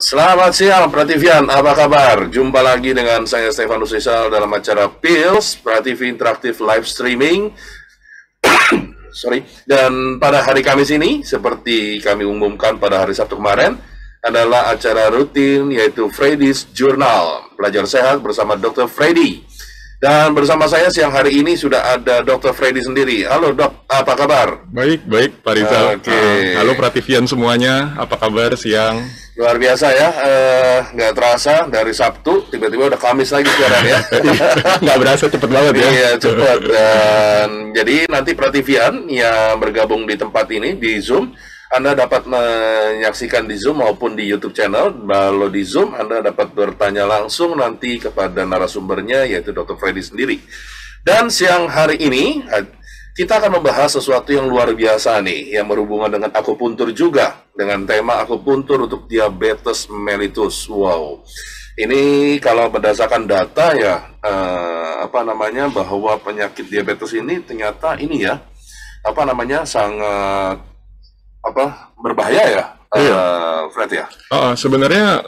Selamat siang, Prativian. Apa kabar? Jumpa lagi dengan saya, Stefanus Rizal, dalam acara PILS, Prativi Interaktif Live Streaming. Sorry. Dan pada hari Kamis ini, seperti kami umumkan pada hari Sabtu kemarin, adalah acara rutin, yaitu Freddy's Journal. Belajar sehat bersama Dr. Freddy. Dan bersama saya siang hari ini sudah ada Dr. Freddy sendiri. Halo dok, apa kabar? Baik, Pak Rizal. Halo Prativian semuanya, apa kabar siang? Luar biasa ya, nggak terasa dari Sabtu, tiba-tiba udah Kamis lagi sekarang ya. Nggak berasa cepet banget ya. Iya, cepet. Dan jadi nanti Prativian yang bergabung di tempat ini, di Zoom, Anda dapat menyaksikan di Zoom maupun di YouTube channel. Kalau di Zoom, Anda dapat bertanya langsung nanti kepada narasumbernya, yaitu Dr. Freddy sendiri. Dan siang hari ini, kita akan membahas sesuatu yang luar biasa nih, yang berhubungan dengan akupuntur juga, dengan tema akupuntur untuk diabetes mellitus. Wow, ini kalau berdasarkan data ya, bahwa penyakit diabetes ini ternyata ini ya, sangat berbahaya ya, Fred ya. Sebenarnya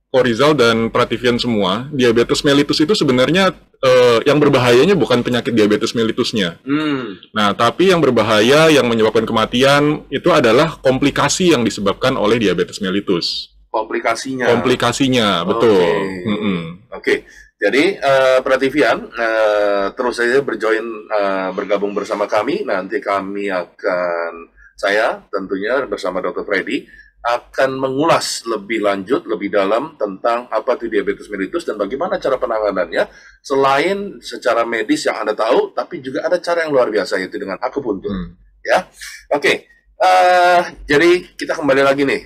Korizal dan Prativian semua, diabetes mellitus itu sebenarnya yang berbahayanya bukan penyakit diabetes mellitusnya. Nah, tapi yang berbahaya, yang menyebabkan kematian, itu adalah komplikasi yang disebabkan oleh diabetes mellitus. Komplikasinya, betul. Oke. Jadi, Prativian, terus saja bergabung bersama kami. Nanti saya tentunya bersama Dr. Freddy, akan mengulas lebih lanjut, lebih dalam tentang apa itu diabetes mellitus dan bagaimana cara penanganannya, selain secara medis yang Anda tahu, tapi juga ada cara yang luar biasa, yaitu dengan akupuntur. Ya, oke. Jadi kita kembali lagi nih,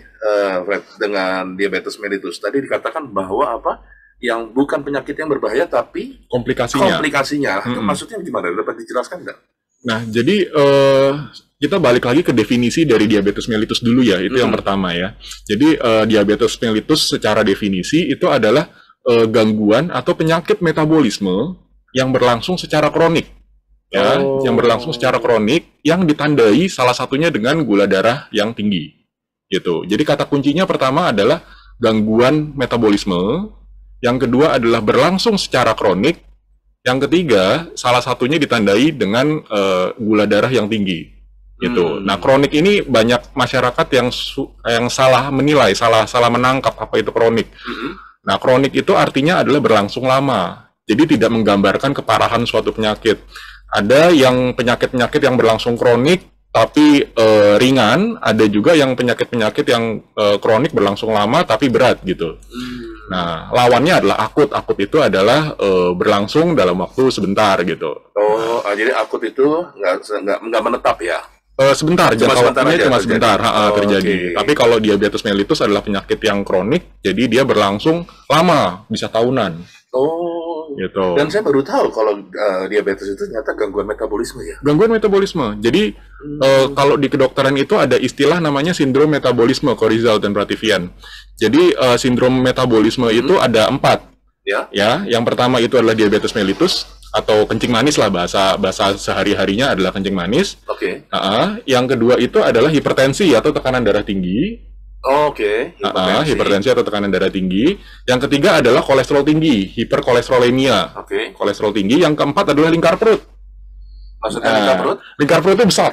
Fred, dengan diabetes mellitus. Tadi dikatakan bahwa yang bukan penyakit yang berbahaya, tapi komplikasinya. Maksudnya gimana? Dapat dijelaskan nggak? Nah, jadi kita balik lagi ke definisi dari diabetes mellitus dulu ya, itu yang pertama ya. Jadi diabetes mellitus secara definisi itu adalah gangguan atau penyakit metabolisme yang berlangsung secara kronik. Ya, yang berlangsung secara kronik yang ditandai salah satunya dengan gula darah yang tinggi. Gitu. Jadi kata kuncinya pertama adalah gangguan metabolisme, yang kedua adalah berlangsung secara kronik, yang ketiga salah satunya ditandai dengan gula darah yang tinggi. Gitu. Nah, kronik ini banyak masyarakat yang salah menilai, salah menangkap apa itu kronik. Nah, kronik itu artinya adalah berlangsung lama. Jadi tidak menggambarkan keparahan suatu penyakit. Ada yang penyakit-penyakit yang berlangsung kronik tapi ringan, ada juga yang penyakit-penyakit yang kronik berlangsung lama tapi berat gitu. Nah, lawannya adalah akut. Akut itu adalah berlangsung dalam waktu sebentar gitu. Jadi akut itu nggak menetap ya? Sebentar, jangka waktunya cuma sebentar terjadi. Okay. Tapi kalau diabetes mellitus adalah penyakit yang kronik, jadi dia berlangsung lama, bisa tahunan. Gitu. Dan saya baru tahu kalau diabetes itu ternyata gangguan metabolisme ya? Gangguan metabolisme. Jadi kalau di kedokteran itu ada istilah namanya sindrom metabolisme, Korizal dan Prativian. Jadi sindrom metabolisme itu ada 4. Ya, yang pertama itu adalah diabetes mellitus, atau kencing manis lah, bahasa sehari-harinya adalah kencing manis. Yang kedua itu adalah hipertensi atau tekanan darah tinggi. Hipertensi atau tekanan darah tinggi. Yang ketiga adalah kolesterol tinggi, hiperkolesterolemia. Kolesterol tinggi. Yang keempat adalah lingkar perut. Maksudnya lingkar perut? Lingkar perutnya besar.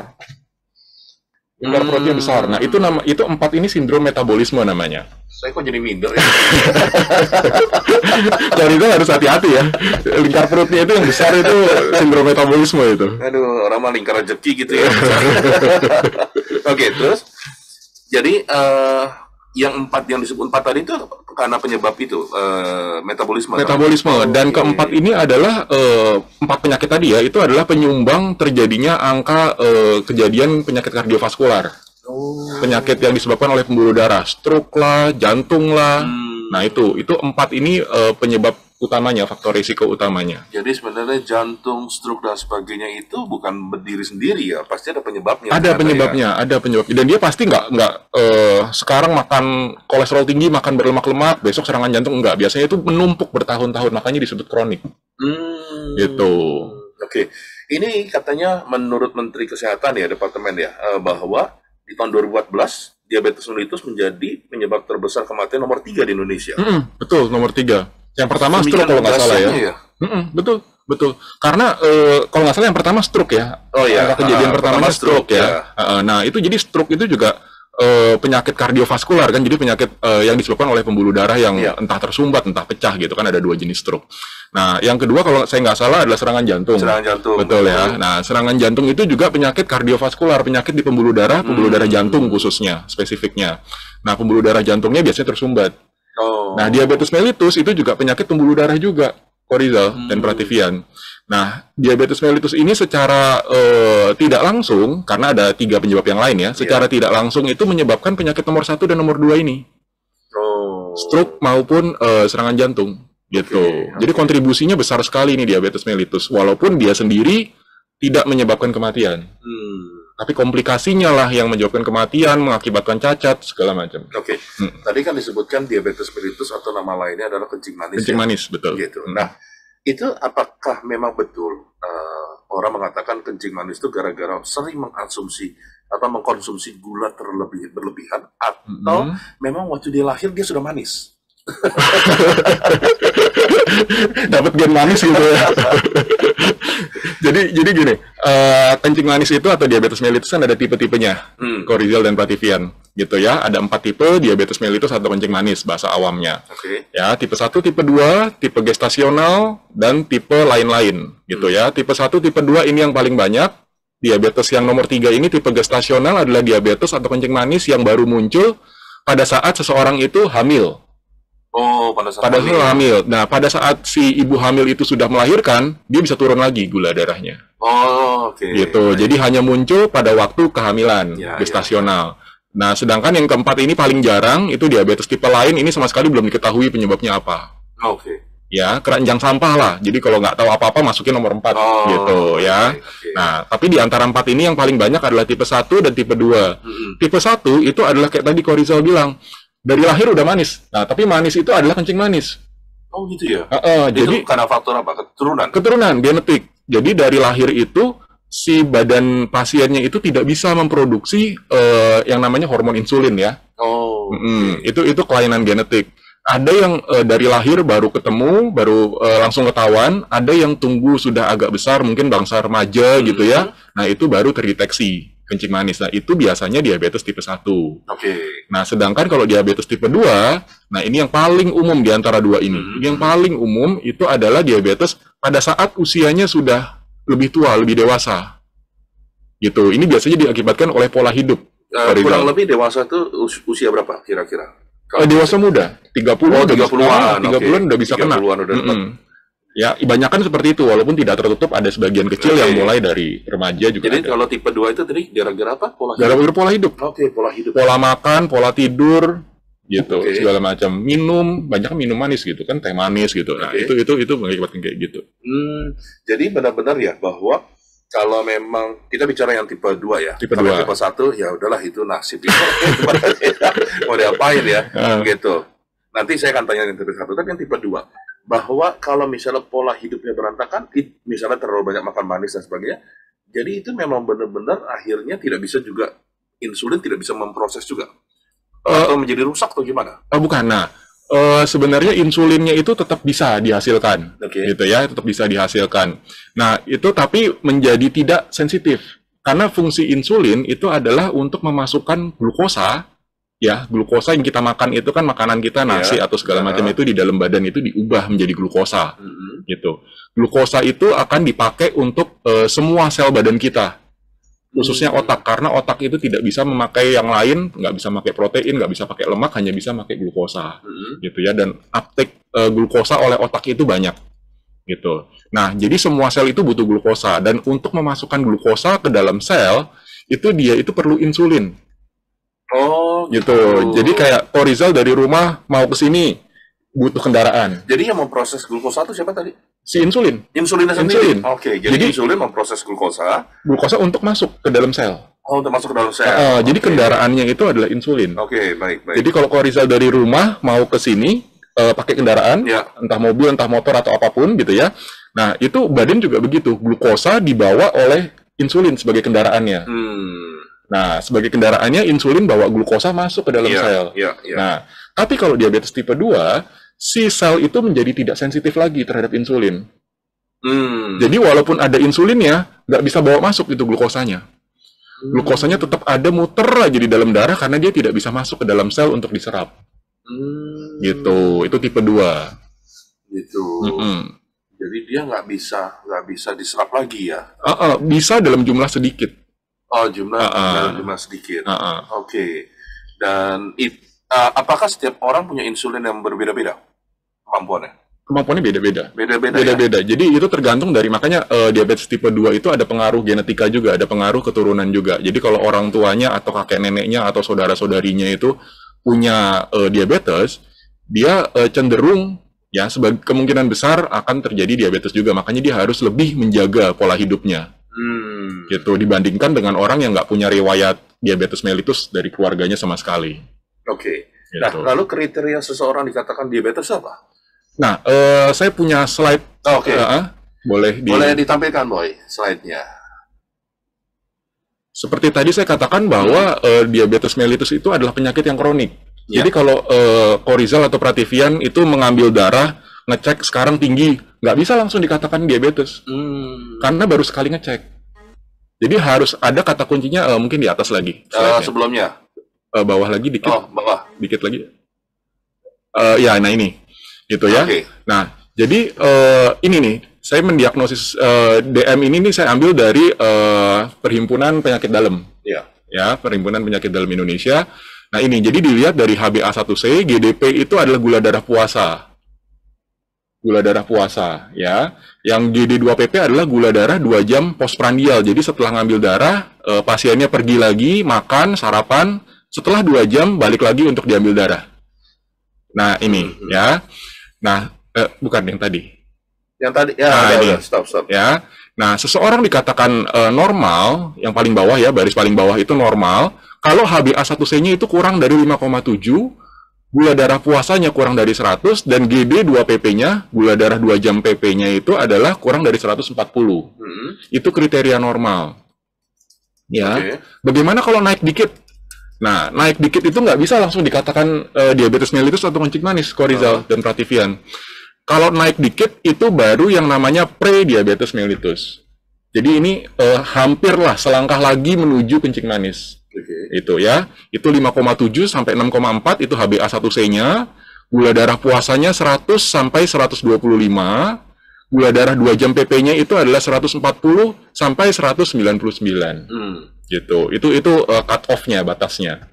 Lingkar perutnya besar. Nah, itu 4 ini sindrom metabolisme namanya. Saya kok jadi minder ya? Jadi itu harus hati-hati ya. Lingkar perutnya itu yang besar itu sindrom metabolisme itu. Aduh, orang mah lingkar rezeki gitu ya. Oke, terus jadi yang 4 yang disebut 4 tadi itu karena penyebab itu metabolisme. Dan keempat ini adalah 4 penyakit tadi ya, itu adalah penyumbang terjadinya angka kejadian penyakit kardiovaskular. Penyakit yang disebabkan oleh pembuluh darah, stroke lah, jantung lah. Nah, itu 4 ini penyebab utamanya, faktor risiko utamanya. Jadi sebenarnya jantung, stroke dan sebagainya itu bukan berdiri sendiri ya, pasti ada penyebabnya. Ada penyebabnya. Dan dia pasti nggak sekarang makan kolesterol tinggi, makan berlemak-lemak, besok serangan jantung, enggak. Biasanya itu menumpuk bertahun-tahun, makanya disebut kronik. Gitu. Oke. Ini katanya menurut Menteri Kesehatan ya, Departemen ya, bahwa di tahun 2014 diabetes mellitus menjadi penyebab terbesar kematian nomor 3 di Indonesia. Betul, nomor 3. Yang pertama stroke kalau nggak salah ya. Betul, betul. Karena kalau nggak salah yang pertama stroke ya. Oh iya. Kejadian pertamanya stroke ya. Nah itu jadi stroke itu juga penyakit kardiovaskular kan, jadi penyakit yang disebabkan oleh pembuluh darah yang entah tersumbat, entah pecah gitu kan, ada 2 jenis stroke. Nah yang kedua kalau saya nggak salah adalah serangan jantung. Serangan jantung. Betul ya. Nah serangan jantung itu juga penyakit kardiovaskular, penyakit di pembuluh darah jantung khususnya, spesifiknya. Nah pembuluh darah jantungnya biasanya tersumbat. Nah diabetes mellitus itu juga penyakit pembuluh darah juga, Korizal dan Prativian. Nah, diabetes mellitus ini secara tidak langsung, karena ada 3 penyebab yang lain ya, secara tidak langsung itu menyebabkan penyakit nomor 1 dan nomor 2 ini. Stroke maupun serangan jantung, gitu. Jadi kontribusinya besar sekali nih diabetes mellitus, walaupun dia sendiri tidak menyebabkan kematian. Tapi komplikasinya lah yang menyebabkan kematian, mengakibatkan cacat, segala macam. Tadi kan disebutkan diabetes mellitus atau nama lainnya adalah kencing manis. Kencing manis, betul. Gitu. Nah, itu apakah memang betul orang mengatakan kencing manis itu gara-gara sering mengkonsumsi gula berlebihan atau memang waktu dia lahir dia sudah manis? Dapat gen manis gitu ya. jadi gini, kencing manis itu atau diabetes mellitus kan ada tipe-tipenya, Korizal dan Prativian gitu ya. Ada 4 tipe diabetes mellitus atau kencing manis bahasa awamnya. Ya, tipe 1, tipe 2, tipe gestasional dan tipe lain-lain gitu ya. Tipe 1, tipe 2 ini yang paling banyak. Diabetes yang nomor 3 ini tipe gestasional adalah diabetes atau kencing manis yang baru muncul pada saat seseorang itu hamil. Pada saat hamil. Nah, pada saat si ibu hamil itu sudah melahirkan, dia bisa turun lagi gula darahnya. Gitu. Jadi hanya muncul pada waktu kehamilan, gestasional. Nah, sedangkan yang keempat ini paling jarang, itu diabetes tipe lain, ini sama sekali belum diketahui penyebabnya apa. Ya, keranjang sampah lah. Jadi kalau nggak tahu apa-apa, masukin nomor 4 gitu ya. Nah, tapi di antara 4 ini yang paling banyak adalah tipe 1 dan tipe 2. Tipe 1 itu adalah kayak tadi Korizal bilang, dari lahir udah manis. Nah, tapi manis itu adalah kencing manis. Gitu ya? Jadi karena faktor apa? Keturunan, genetik. Jadi dari lahir itu, si badan pasiennya itu tidak bisa memproduksi yang namanya hormon insulin ya. Itu kelainan genetik. Ada yang dari lahir baru ketemu, baru langsung ketahuan. Ada yang tunggu sudah agak besar, mungkin bangsa remaja gitu ya. Nah, itu baru terdeteksi kencing manis. Nah, itu biasanya diabetes tipe 1. Nah, sedangkan kalau diabetes tipe 2, nah ini yang paling umum di antara 2 ini. Yang paling umum itu adalah diabetes pada saat usianya sudah lebih tua, lebih dewasa. Gitu. Ini biasanya diakibatkan oleh pola hidup. Kurang lebih dewasa itu usia berapa kira-kira? Dewasa muda, 30-an udah bisa kena. Ya, kebanyakan seperti itu, walaupun tidak tertutup, ada sebagian kecil yang mulai dari remaja juga. Jadi ada. kalau tipe 2 itu tadi gara-gara apa? Gara-gara pola hidup. Pola hidup. Pola makan, pola tidur, gitu, segala macam. Minum, banyak minum manis gitu kan, teh manis gitu. Nah, itu mengakibatkan kayak gitu. Jadi benar-benar ya bahwa kalau memang kita bicara yang tipe 2 ya. Tipe 1 ya udahlah itu nasib itu. Mau diapain ya? Gitu. Nanti saya akan tanya yang tipe 1, tapi yang tipe 2. Bahwa kalau misalnya pola hidupnya berantakan, misalnya terlalu banyak makan manis dan sebagainya, jadi itu memang benar-benar akhirnya tidak bisa juga, insulin tidak bisa memproses juga. Atau menjadi rusak atau gimana? Bukan, nah sebenarnya insulinnya itu tetap bisa dihasilkan, gitu ya, tetap bisa dihasilkan. Nah, itu tapi menjadi tidak sensitif, karena fungsi insulin itu adalah untuk memasukkan glukosa, ya, glukosa yang kita makan itu kan makanan kita, nasi atau segala macam itu di dalam badan itu diubah menjadi glukosa, gitu. Glukosa itu akan dipakai untuk semua sel badan kita, khususnya otak, karena otak itu tidak bisa memakai yang lain, nggak bisa pakai protein, nggak bisa pakai lemak, hanya bisa pakai glukosa, gitu ya. Dan uptake glukosa oleh otak itu banyak, gitu. Nah, jadi semua sel itu butuh glukosa, dan untuk memasukkan glukosa ke dalam sel itu dia itu perlu insulin. Gitu. Jadi kayak Korizal dari rumah mau ke sini butuh kendaraan. Jadi yang memproses glukosa itu siapa tadi? Si insulin. Insulinnya sendiri. Jadi insulin memproses glukosa untuk masuk ke dalam sel. Untuk masuk ke dalam sel. Jadi kendaraannya itu adalah insulin. Baik. Jadi kalau Korizal dari rumah mau ke sini pakai kendaraan, entah mobil, entah motor atau apapun gitu ya. Nah, itu badan juga begitu. Glukosa dibawa oleh insulin sebagai kendaraannya. Nah, sebagai kendaraannya insulin bawa glukosa masuk ke dalam sel. Nah, tapi kalau diabetes tipe 2, si sel itu menjadi tidak sensitif lagi terhadap insulin. Jadi walaupun ada insulinnya, nggak bisa bawa masuk itu glukosanya. Glukosanya tetap ada muter aja di dalam darah karena dia tidak bisa masuk ke dalam sel untuk diserap. Gitu, itu tipe 2. Gitu. Jadi dia nggak bisa diserap lagi ya? Bisa dalam jumlah sedikit. Oh, dalam jumlah sedikit. Oke. Dan apakah setiap orang punya insulin yang berbeda-beda kemampuannya? Kemampuannya beda-beda. Beda-beda. Ya? Jadi itu tergantung dari, makanya diabetes tipe 2 itu ada pengaruh genetika juga, ada pengaruh keturunan juga. Jadi kalau orang tuanya atau kakek neneknya atau saudara-saudarinya itu punya diabetes, dia cenderung ya sebagai kemungkinan besar akan terjadi diabetes juga. Makanya dia harus lebih menjaga pola hidupnya. Gitu dibandingkan dengan orang yang nggak punya riwayat diabetes mellitus dari keluarganya sama sekali. Oke. Gitu. Nah, lalu kriteria seseorang dikatakan diabetes apa? Nah, saya punya slide. Oke. Boleh ditampilkan, Boy, slide-nya. Seperti tadi saya katakan bahwa diabetes mellitus itu adalah penyakit yang kronik. Jadi kalau Corizal atau Prativian itu mengambil darah, ngecek sekarang tinggi, nggak bisa langsung dikatakan diabetes. Karena baru sekali ngecek. Jadi harus ada kata kuncinya, mungkin di atas lagi. Sebelumnya? Bawah lagi dikit. Bawah. Dikit lagi. Ya, nah ini. Gitu ya. Okay. Nah, jadi ini nih, saya mendiagnosis DM ini nih saya ambil dari Perhimpunan Penyakit Dalam. Ya, Perhimpunan Penyakit Dalam Indonesia. Nah ini, jadi dilihat dari HbA1c, GDP itu adalah gula darah puasa. Gula darah puasa, ya. Yang GD2PP adalah gula darah 2 jam postprandial. Jadi setelah ngambil darah, pasiennya pergi lagi, makan, sarapan, setelah 2 jam balik lagi untuk diambil darah. Nah ini, ya. Nah, bukan yang tadi. Yang tadi, ya, ini. Stop. Ya. Nah, seseorang dikatakan normal, yang paling bawah ya, baris paling bawah itu normal, kalau HbA1c-nya itu kurang dari 5,7, gula darah puasanya kurang dari 100, dan GD2PP-nya, gula darah 2 jam PP-nya itu adalah kurang dari 140. Itu kriteria normal. Ya. Bagaimana kalau naik dikit? Nah, naik dikit itu nggak bisa langsung dikatakan diabetes mellitus atau kencing manis, Corizal dan Prativian. Kalau naik dikit, itu baru yang namanya pre-diabetes mellitus. Jadi ini hampirlah selangkah lagi menuju kencing manis. Itu ya, itu 5,7 sampai 6,4 itu HbA1c-nya, gula darah puasanya 100 sampai 125, gula darah 2 jam PP-nya itu adalah 140 sampai 199. Gitu. Itu cut off-nya, batasnya.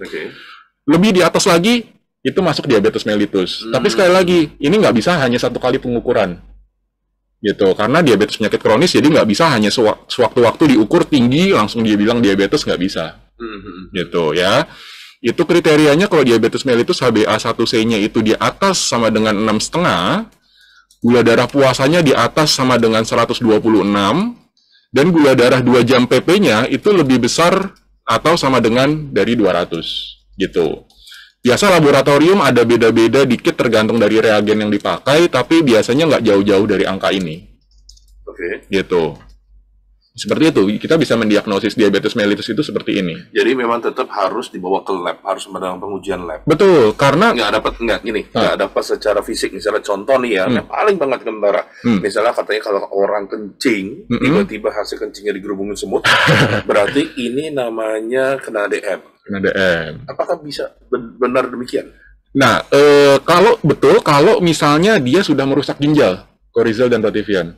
Lebih di atas lagi itu masuk diabetes mellitus. Tapi sekali lagi, ini nggak bisa hanya satu kali pengukuran. Gitu, karena diabetes penyakit kronis, jadi nggak bisa hanya sewaktu-waktu diukur tinggi langsung dia bilang diabetes, nggak bisa. Gitu ya. Itu kriterianya kalau diabetes mellitus HbA1c-nya itu di atas sama dengan 6,5, gula darah puasanya di atas sama dengan 126, dan gula darah 2 jam PP-nya itu lebih besar atau sama dengan dari 200. Gitu. Biasa laboratorium ada beda-beda dikit tergantung dari reagen yang dipakai, tapi biasanya nggak jauh-jauh dari angka ini. Gitu. Seperti itu, kita bisa mendiagnosis diabetes mellitus itu seperti ini. Jadi memang tetap harus dibawa ke lab, harus mendalam pengujian lab. Betul, karena nggak dapat secara fisik. Misalnya contoh nih ya, yang paling banget kentara. Misalnya katanya kalau orang kencing, tiba-tiba hasil kencingnya digerubungin semut, berarti ini namanya kena DM. Apakah bisa benar demikian? Nah, kalau misalnya dia sudah merusak ginjal, Corizal dan Prativian.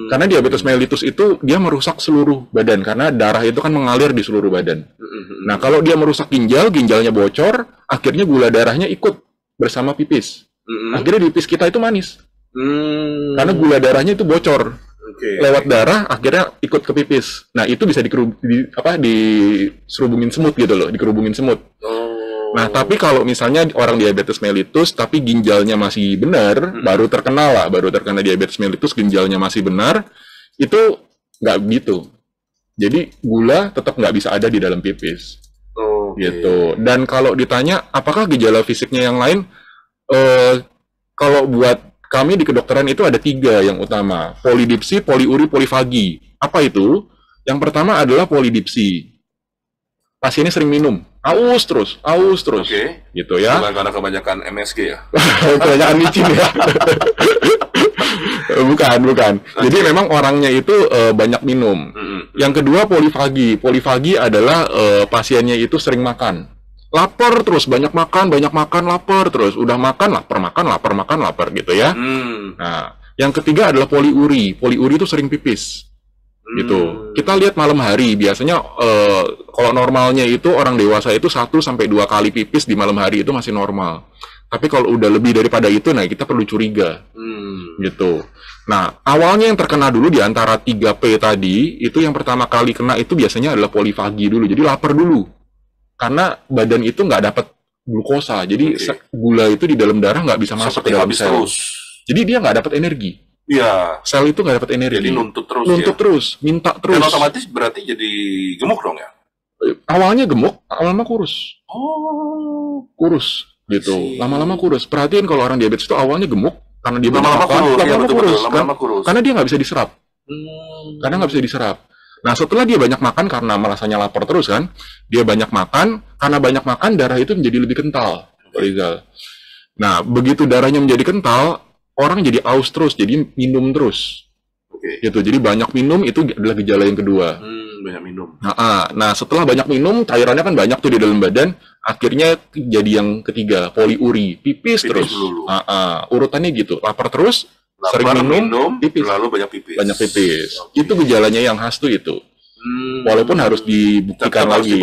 Karena diabetes mellitus itu dia merusak seluruh badan, karena darah itu kan mengalir di seluruh badan. Nah, kalau dia merusak ginjal, ginjalnya bocor, akhirnya gula darahnya ikut bersama pipis. Akhirnya di pipis kita itu manis. Karena gula darahnya itu bocor. Lewat darah, akhirnya ikut ke pipis. Nah, itu bisa diserubungin semut gitu loh, dikerubungin semut. Nah, tapi kalau misalnya orang diabetes mellitus tapi ginjalnya masih benar, baru terkena diabetes mellitus, ginjalnya masih benar, itu nggak gitu. Jadi gula tetap nggak bisa ada di dalam pipis. Gitu. Dan kalau ditanya apakah gejala fisiknya yang lain, kalau buat kami di kedokteran itu ada 3 yang utama: polidipsi, poliuri, polifagi. Apa itu? Yang pertama adalah polidipsi. pasiennya sering minum, aus terus, Oke. gitu ya. Bukan karena kebanyakan MSG ya? Kebanyakan micin ya. Bukan. Jadi memang orangnya itu banyak minum. Yang kedua polifagi. Polifagi adalah pasiennya itu sering makan. Lapar terus, banyak makan, lapar terus. Udah makan, lapar gitu ya. Nah, yang ketiga adalah poliuri. Poliuri itu sering pipis. Gitu. Kita lihat malam hari, biasanya kalau normalnya itu orang dewasa itu 1-2 kali pipis di malam hari itu masih normal. Tapi kalau udah lebih daripada itu, nah kita perlu curiga. Gitu. Nah, awalnya yang terkena dulu di antara 3P tadi, itu yang pertama kali kena itu biasanya adalah polifagi dulu. Jadi lapar dulu. Karena badan itu nggak dapat glukosa. Jadi gula itu di dalam darah nggak bisa masuk ke dalam sel. Terus. Jadi dia nggak dapat energi. Iya. Sel itu nggak dapat energi. Jadi nuntut terus, minta terus. Dan otomatis berarti jadi gemuk dong ya? Awalnya gemuk, lama-lama kurus. Oh. Kurus, gitu. Lama-lama kurus. Perhatiin kalau orang diabetes itu awalnya gemuk, karena dia banyak makan, lama-lama kurus. Karena dia nggak bisa diserap. Nah, setelah dia banyak makan karena merasanya lapar terus kan, dia banyak makan, karena banyak makan darah itu menjadi lebih kental, Rizal. Nah, begitu darahnya menjadi kental, orang jadi aus terus, jadi minum terus. Gitu. Jadi banyak minum itu adalah gejala yang kedua. Banyak minum. Nah, setelah banyak minum, cairannya kan banyak tuh di dalam badan, akhirnya jadi yang ketiga, poliuri, pipis terus. Urutannya gitu, lapar terus, sering minum, pipis. Lalu banyak pipis. Itu gejalanya yang khas tuh itu. Walaupun harus dibuktikan lagi.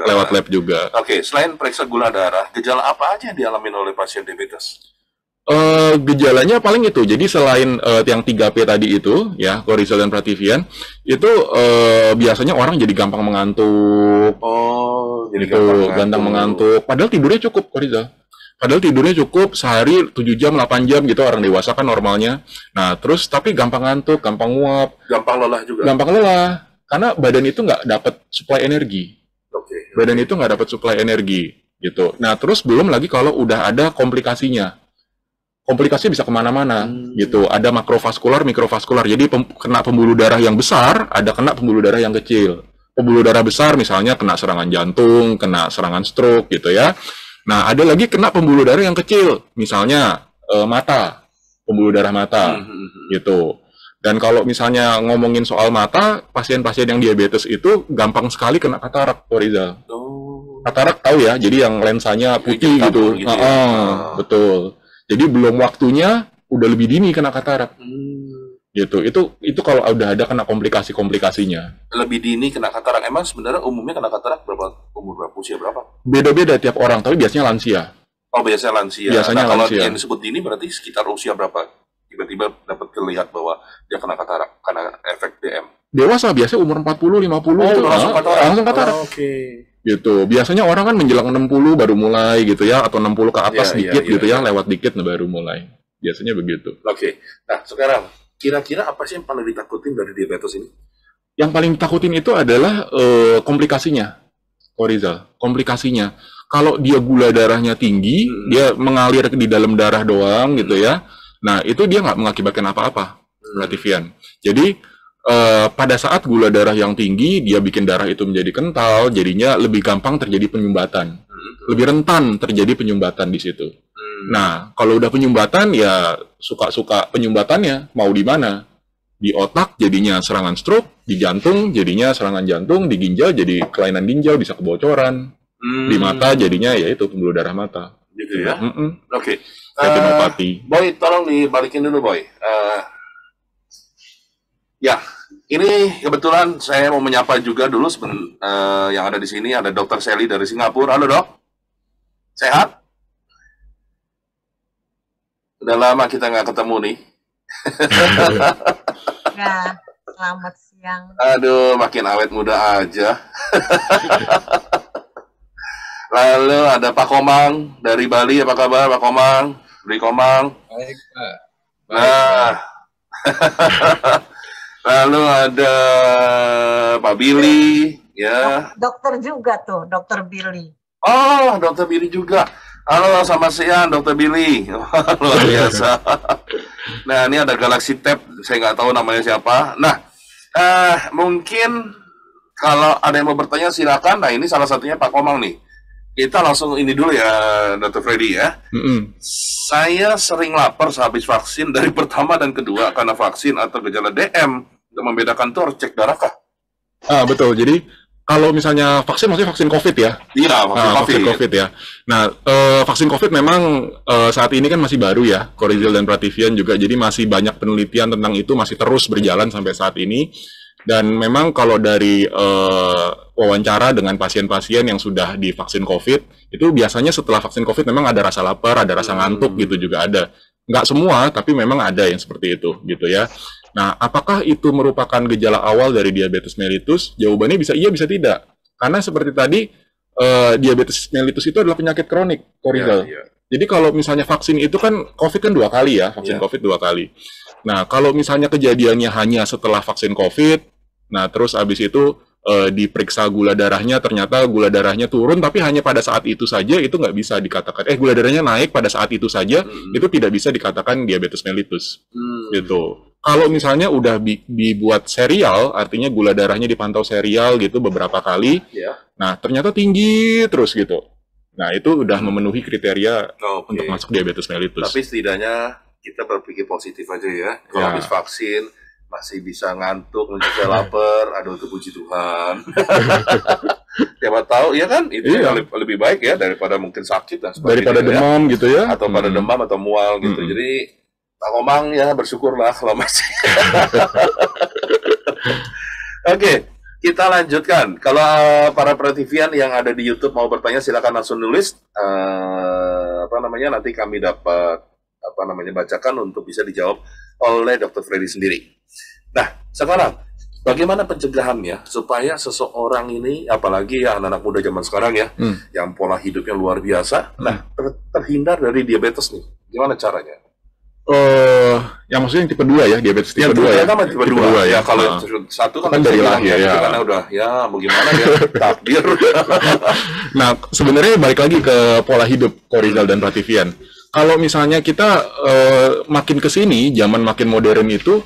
Lewat lab juga. Oke, selain periksa gula darah, gejala apa aja yang dialami oleh pasien diabetes? Gejalanya paling itu. Jadi selain yang 3P tadi itu, ya, Korizal dan Prativian, itu biasanya orang jadi gampang mengantuk. Jadi gampang mengantuk. Padahal tidurnya cukup, Korizal. Sehari 7 jam, 8 jam gitu orang dewasa kan normalnya. Nah, terus tapi gampang ngantuk, gampang nguap. Gampang lelah juga. Gampang lelah. Karena badan itu nggak dapat suplai energi. Badan itu nggak dapat suplai energi. Gitu. Nah, terus belum lagi kalau udah ada komplikasinya. Komplikasi bisa kemana-mana, gitu. Ada makrovaskular, mikrovaskular. Jadi kena pembuluh darah yang besar, ada kena pembuluh darah yang kecil. Pembuluh darah besar misalnya kena serangan jantung, kena serangan stroke, gitu ya. Nah, ada lagi kena pembuluh darah yang kecil, misalnya mata, pembuluh darah mata, gitu. Dan kalau misalnya ngomongin soal mata, pasien-pasien yang diabetes itu gampang sekali kena katarak, Korizal. Katarak tahu ya, jadi yang lensanya putih gitu. Betul. Jadi belum waktunya udah lebih dini kena katarak. Gitu. Itu kalau udah ada kena komplikasinya. Lebih dini kena katarak. Emang sebenarnya umumnya kena katarak umur berapa, usia berapa? Beda-beda tiap orang, tapi biasanya lansia. Biasanya lansia. Kalau yang disebut dini berarti sekitar usia berapa? Tiba-tiba dapat terlihat bahwa dia kena katarak karena efek DM. Dewasa biasanya umur 40, 50 itu langsung katarak. Gitu. Biasanya orang kan menjelang 60 baru mulai gitu ya, atau 60 ke atas gitu ya, lewat dikit baru mulai. Biasanya begitu. Nah, sekarang kira-kira apa sih yang paling ditakutin dari diabetes ini? Yang paling ditakutin itu adalah komplikasinya, Korizal. Komplikasinya. Kalau dia gula darahnya tinggi, dia mengalir di dalam darah doang gitu ya. Nah, itu dia nggak mengakibatkan apa-apa, Prativian. Jadi pada saat gula darah yang tinggi, dia bikin darah itu menjadi kental, jadinya lebih gampang terjadi penyumbatan. Lebih rentan terjadi penyumbatan di situ. Nah, kalau udah penyumbatan, ya suka-suka penyumbatannya, mau di mana? Di otak jadinya serangan stroke, di jantung jadinya serangan jantung, di ginjal jadi kelainan ginjal, bisa kebocoran. Di mata jadinya ya itu pembuluh darah mata. Gitu ya? Retinopati. Boy, tolong dibalikin dulu, Boy. Ya, ini kebetulan saya mau menyapa juga dulu yang ada di sini, ada Dr. Sally dari Singapura. Halo, Dok. Sehat? Udah lama kita nggak ketemu nih. Ya, selamat siang. Aduh, makin awet muda aja. Lalu ada Pak Komang dari Bali. Apa kabar, Pak Komang? Dari Komang. Baik, Pak. Nah. Lalu ada Pak Billy, ya. Dokter juga tuh, Dokter Billy. Oh, Dokter Billy juga. Halo, selamat siang, Dokter Billy. Luar biasa. Nah, ini ada Galaxy Tab, saya nggak tahu namanya siapa. Nah, mungkin Kalau ada yang mau bertanya silakan. Nah, ini salah satunya Pak Komang nih. Kita langsung ini dulu ya, Dr. Freddy ya. Saya sering lapar sehabis vaksin dari pertama dan kedua karena vaksin atau gejala DM. Untuk membedakan tuh harus cek darah kah? Betul. Jadi kalau misalnya vaksin, maksudnya vaksin COVID ya? Iya, vaksin COVID ya. Nah, vaksin COVID memang saat ini kan masih baru ya, Corizal dan Prativian juga. Jadi masih banyak penelitian tentang itu, masih terus berjalan sampai saat ini. Dan memang kalau dari wawancara dengan pasien-pasien yang sudah divaksin COVID, itu biasanya setelah vaksin COVID memang ada rasa lapar, ada rasa ngantuk gitu juga ada. Nggak semua, tapi memang ada yang seperti itu gitu ya. Nah, apakah itu merupakan gejala awal dari diabetes mellitus? Jawabannya bisa iya, bisa tidak. Karena seperti tadi, diabetes mellitus itu adalah penyakit kronik, Corizal. Jadi kalau misalnya vaksin itu kan, COVID kan 2 kali ya, vaksin COVID 2 kali. Nah, kalau misalnya kejadiannya hanya setelah vaksin COVID, nah, terus abis itu diperiksa gula darahnya, ternyata gula darahnya turun, tapi hanya pada saat itu saja, itu nggak bisa dikatakan, gula darahnya naik pada saat itu saja, itu tidak bisa dikatakan diabetes mellitus. Gitu. Kalau misalnya udah dibuat serial, artinya gula darahnya dipantau serial gitu beberapa kali, nah ternyata tinggi terus gitu. Nah, itu udah memenuhi kriteria untuk masuk diabetes mellitus. Tapi setidaknya kita berpikir positif aja ya. Kalau habis vaksin masih bisa ngantuk, masih lapar, aduh itu puji Tuhan. Siapa tahu ya kan, itu lebih baik ya daripada mungkin sakit dan sebagainya. Daripada demam gitu ya. Atau pada demam atau mual gitu. Jadi Pak Komang ya bersyukurlah kalau masih. Oke, kita lanjutkan. Kalau para Prativian yang ada di YouTube mau bertanya silakan langsung nulis. Nanti kami dapat bacakan untuk bisa dijawab oleh Dr. Freddy sendiri. Nah, sekarang bagaimana pencegahannya supaya seseorang ini, apalagi ya anak-anak muda zaman sekarang ya, yang pola hidupnya luar biasa, terhindar dari diabetes nih. Gimana caranya? Yang maksudnya yang tipe 2 ya, diabetes tipe 2 ya. Tipe 2 ya. Kalau yang satu kan dari lahir ya. Karena udah ya bagaimana ya takdir. Nah, sebenarnya balik lagi ke pola hidup Corizal dan Prativian. Kalau misalnya kita makin ke sini, zaman makin modern itu,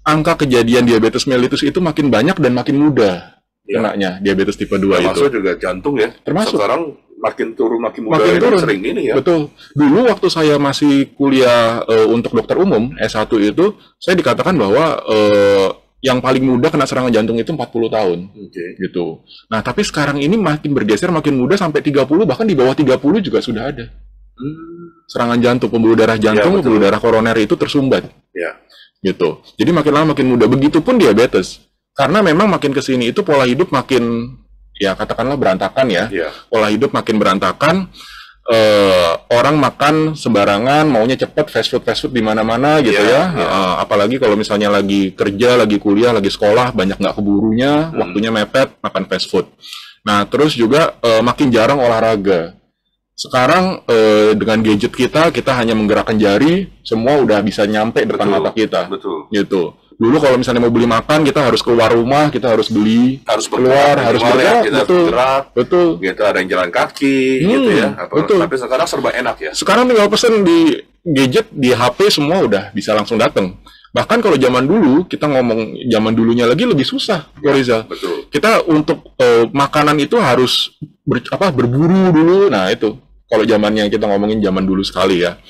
angka kejadian diabetes mellitus itu makin banyak dan makin mudah kenanya diabetes tipe 2 itu. Termasuk juga jantung ya. Termasuk. Sekarang makin turun, makin mudah, makin turun. Sering ini ya. Betul. Dulu waktu saya masih kuliah untuk dokter umum, S1 itu, saya dikatakan bahwa yang paling mudah kena serangan jantung itu 40 tahun. Gitu. Nah, tapi sekarang ini makin bergeser, makin mudah sampai 30, bahkan di bawah 30 juga sudah ada. Serangan jantung, pembuluh darah jantung, pembuluh darah koroner itu tersumbat. Gitu. Jadi makin lama makin mudah. Begitupun diabetes. Karena memang makin ke sini itu pola hidup makin, ya katakanlah berantakan ya. Pola hidup makin berantakan. Orang makan sembarangan, maunya cepat, fast food di mana-mana gitu ya. Apalagi kalau misalnya lagi kerja, lagi kuliah, lagi sekolah, banyak nggak keburunya, waktunya mepet, makan fast food. Nah, terus juga makin jarang olahraga. Sekarang dengan gadget kita hanya menggerakkan jari, semua udah bisa nyampe depan mata kita. Gitu. Dulu kalau misalnya mau beli makan, kita harus keluar rumah, kita harus beli, harus bergerak, betul. Gitu, ada yang jalan kaki, gitu ya. Tapi sekarang serba enak ya. Sekarang tinggal pesen di gadget, di HP semua udah bisa langsung datang. Bahkan kalau zaman dulu, kita ngomong zaman dulunya lagi lebih susah, Corizal. Kita untuk makanan itu harus berburu dulu. Nah, itu. Kalau zamannya kita ngomongin zaman dulu sekali ya.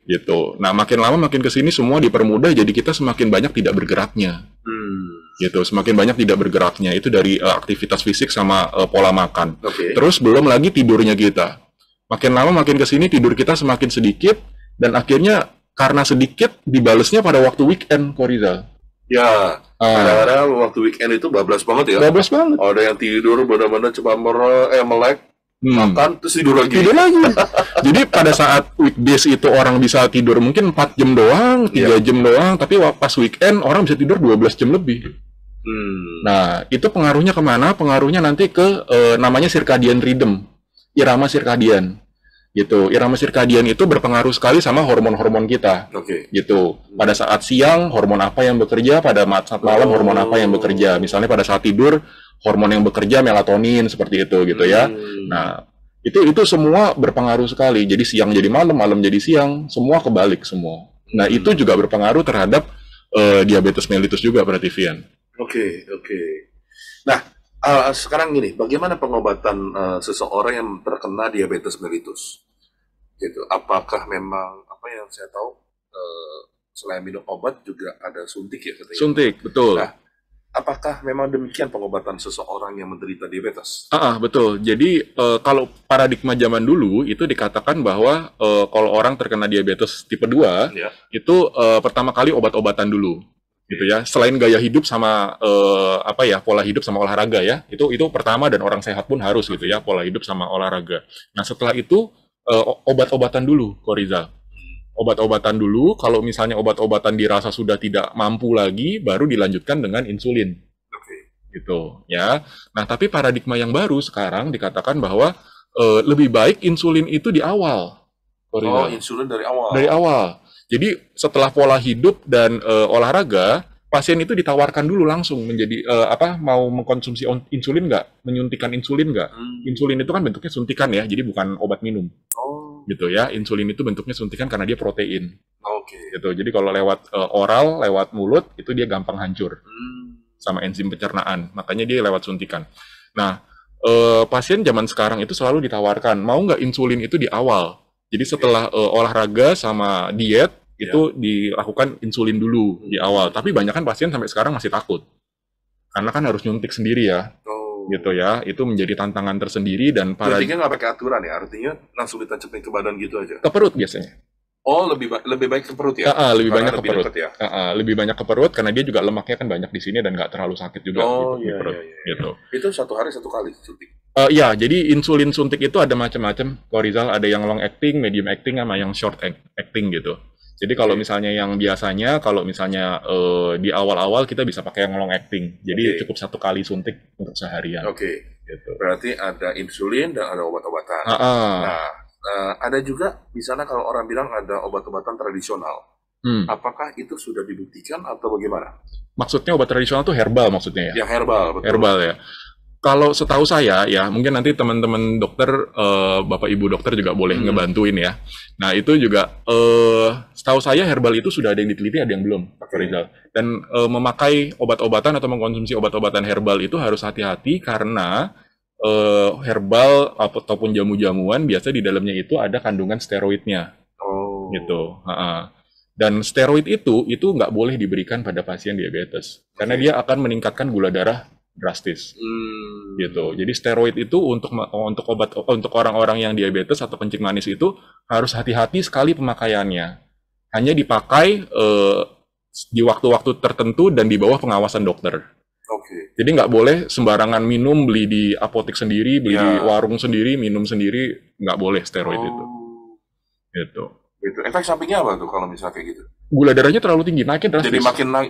Gitu. Nah, makin lama makin kesini semua dipermudah, jadi kita semakin banyak tidak bergeraknya. Gitu. Semakin banyak tidak bergeraknya. Itu dari aktivitas fisik sama pola makan. Terus belum lagi tidurnya kita. Makin lama makin kesini tidur kita semakin sedikit, dan akhirnya karena sedikit dibalesnya pada waktu weekend, Corizal. Ya, kadang-kadang waktu weekend itu bablas banget ya. Bablas banget. Ada yang tidur benar-benar cuma melek, makan, terus tidur lagi. Jadi pada saat weekdays itu orang bisa tidur mungkin 4 jam doang, 3 jam doang, tapi pas weekend orang bisa tidur 12 jam lebih. Nah, itu pengaruhnya kemana? Pengaruhnya nanti ke namanya circadian rhythm, irama sirkadian. Gitu. Irama sirkadian itu berpengaruh sekali sama hormon-hormon kita. Gitu. Pada saat siang hormon apa yang bekerja, pada saat malam hormon apa yang bekerja. Misalnya pada saat tidur hormon yang bekerja melatonin seperti itu gitu ya. Nah, itu semua berpengaruh sekali. Jadi siang jadi malam, malam jadi siang, semua kebalik semua. Nah, itu juga berpengaruh terhadap diabetes mellitus juga, Prativian. Nah, Sekarang gini, bagaimana pengobatan seseorang yang terkena diabetes mellitus? Gitu. Apakah memang apa yang saya tahu selain minum obat juga ada suntik ya katanya? Suntik, betul. Nah, apakah memang demikian pengobatan seseorang yang menderita diabetes? Betul. Jadi kalau paradigma zaman dulu itu dikatakan bahwa kalau orang terkena diabetes tipe 2 Ya. itu pertama kali obat-obatan dulu gitu ya. Selain gaya hidup sama pola hidup sama olahraga ya. Itu pertama dan orang sehat pun harus gitu ya, pola hidup sama olahraga. Nah, setelah itu obat-obatan dulu, Koriza. Obat-obatan dulu, kalau misalnya obat-obatan dirasa sudah tidak mampu lagi, baru dilanjutkan dengan insulin. Oke. Gitu ya. Nah, tapi paradigma yang baru sekarang dikatakan bahwa lebih baik insulin itu di awal. Oh, insulin dari awal. Dari awal. Jadi setelah pola hidup dan olahraga, pasien itu ditawarkan dulu langsung menjadi mau mengkonsumsi insulin nggak, menyuntikan insulin nggak. Insulin itu kan bentuknya suntikan ya, jadi bukan obat minum. Oh, Gitu ya. Insulin itu bentuknya suntikan karena dia protein. oke. Gitu. Jadi kalau lewat oral, lewat mulut itu dia gampang hancur Hmm. sama enzim pencernaan. Makanya dia lewat suntikan. Nah, pasien zaman sekarang itu selalu ditawarkan, mau nggak insulin itu di awal. Jadi setelah olahraga sama diet, itu dilakukan insulin dulu di awal. Tapi banyak kan pasien sampai sekarang masih takut. Karena kan harus nyuntik sendiri ya. Oh. Gitu ya. Itu menjadi tantangan tersendiri dan Suntiknya nggak pakai aturan ya? Artinya langsung ditancapin ke badan gitu aja? ke perut biasanya. Oh, lebih baik ke perut ya? Lebih Karena banyak ke perut. dekat ya? Lebih banyak ke perut karena dia juga lemaknya kan banyak di sini dan nggak terlalu sakit juga Oh, di iya, perut. iya, iya. Gitu. Itu satu hari satu kali suntik? Iya, jadi insulin suntik itu ada macam-macam. Korizal ada yang long acting, medium acting, sama yang short acting gitu. Jadi kalau misalnya yang biasanya, kalau misalnya di awal-awal kita bisa pakai yang long acting. Jadi cukup satu kali suntik untuk seharian. Oke. Gitu. Berarti ada insulin dan ada obat-obatan. Nah, Ada juga misalnya kalau orang bilang ada obat-obatan tradisional. Apakah itu sudah dibuktikan atau bagaimana? maksudnya obat tradisional itu herbal maksudnya ya? Yang herbal, betul. Herbal ya. Kalau setahu saya ya, mungkin nanti teman-teman dokter, Bapak Ibu dokter juga boleh ngebantuin ya. Nah, itu juga setahu saya herbal itu sudah ada yang diteliti, ada yang belum, Pak Rizal. Dan memakai obat-obatan atau mengkonsumsi obat-obatan herbal itu harus hati-hati karena herbal ataupun jamu-jamuan biasa di dalamnya itu ada kandungan steroidnya. Oh. Gitu. Dan steroid itu nggak boleh diberikan pada pasien diabetes karena dia akan meningkatkan gula darah drastis. Gitu. Jadi steroid itu untuk obat untuk orang-orang yang diabetes atau kencing manis itu harus hati-hati sekali pemakaiannya. Hanya dipakai di waktu-waktu tertentu dan di bawah pengawasan dokter. Oke. Jadi nggak boleh sembarangan minum, beli di apotek sendiri, beli di warung sendiri, minum sendiri, nggak boleh steroid itu. Gitu. Gitu. Efek sampingnya apa tuh kalau misalnya kayak gitu? Gula darahnya terlalu tinggi, naiknya drastis. Jadi makin naik.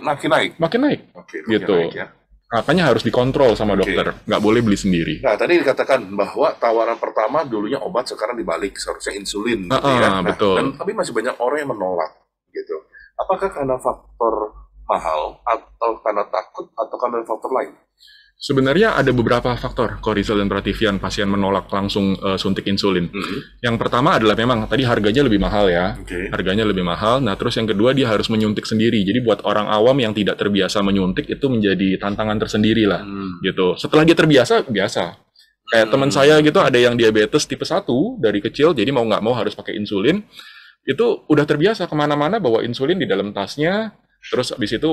Makin naik. Oke, Gitu. naik ya. Makanya harus dikontrol sama dokter, nggak boleh beli sendiri. Nah, tadi dikatakan bahwa tawaran pertama dulunya obat, sekarang dibalik, seharusnya insulin. Gitu ya. Betul. Tapi masih banyak orang yang menolak. Gitu. Apakah karena faktor mahal, atau karena takut, atau karena faktor lain? Sebenarnya ada beberapa faktor, Korizal dan Prativian, pasien menolak langsung suntik insulin. Yang pertama adalah memang tadi harganya lebih mahal ya. Harganya lebih mahal. Nah, terus yang kedua dia harus menyuntik sendiri. Jadi buat orang awam yang tidak terbiasa menyuntik itu menjadi tantangan tersendiri lah. Gitu. Setelah dia terbiasa, biasa. Kayak teman saya gitu ada yang diabetes tipe 1 dari kecil, jadi mau nggak mau harus pakai insulin. Itu udah terbiasa kemana-mana bawa insulin di dalam tasnya. Terus abis itu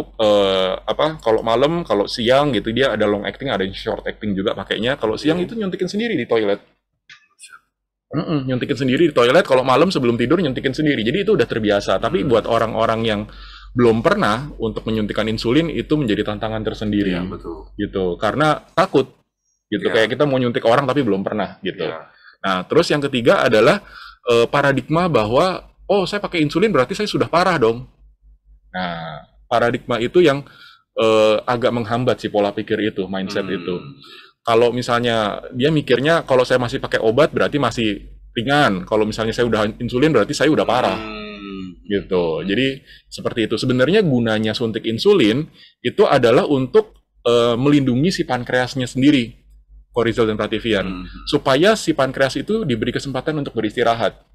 kalau malam, kalau siang gitu dia ada long acting, ada short acting juga pakainya. Kalau siang itu nyuntikin sendiri di toilet. Nyuntikin sendiri di toilet. Kalau malam sebelum tidur nyuntikin sendiri. Jadi itu udah terbiasa. Tapi buat orang-orang yang belum pernah untuk menyuntikkan insulin itu menjadi tantangan tersendiri. Iya, betul. Gitu. Karena takut. Gitu. Kayak kita mau nyuntik orang tapi belum pernah gitu. Nah, terus yang ketiga adalah paradigma bahwa saya pakai insulin berarti saya sudah parah dong. Nah, paradigma itu yang agak menghambat si pola pikir itu, mindset itu. Kalau misalnya dia mikirnya kalau saya masih pakai obat berarti masih ringan. Kalau misalnya saya udah insulin berarti saya udah parah. Gitu. Jadi seperti itu. Sebenarnya gunanya suntik insulin itu adalah untuk melindungi si pankreasnya sendiri, Korizal dan Prativian, supaya si pankreas itu diberi kesempatan untuk beristirahat.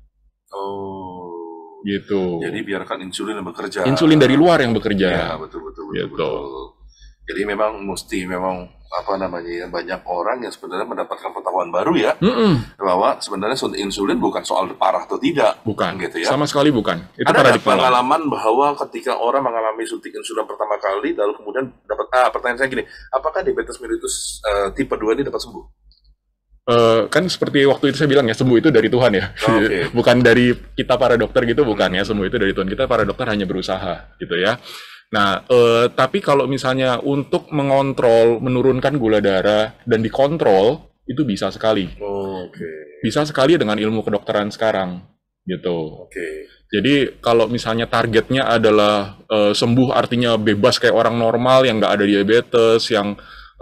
Gitu. Jadi biarkan insulin yang bekerja. Insulin dari luar yang bekerja. Ya, betul. Gitu. Jadi memang apa namanya ya, banyak orang yang sebenarnya mendapatkan pengetahuan baru ya, bahwa sebenarnya suntik insulin bukan soal parah atau tidak, Bukan, gitu ya. sama sekali bukan. Itu Ada nggak paradigma lama. pengalaman bahwa ketika orang mengalami suntik insulin pertama kali, lalu kemudian dapat, pertanyaan saya gini, apakah diabetes mellitus tipe 2 ini dapat sembuh? Kan seperti waktu itu saya bilang ya, sembuh itu dari Tuhan ya. Oke. Bukan dari kita para dokter gitu, bukan ya. Sembuh itu dari Tuhan. Kita para dokter hanya berusaha gitu ya. Nah, tapi kalau misalnya untuk mengontrol, menurunkan gula darah dan dikontrol, itu bisa sekali. Oke. Bisa sekali dengan ilmu kedokteran sekarang gitu. Oke. Jadi kalau misalnya targetnya adalah sembuh, artinya bebas kayak orang normal yang nggak ada diabetes, yang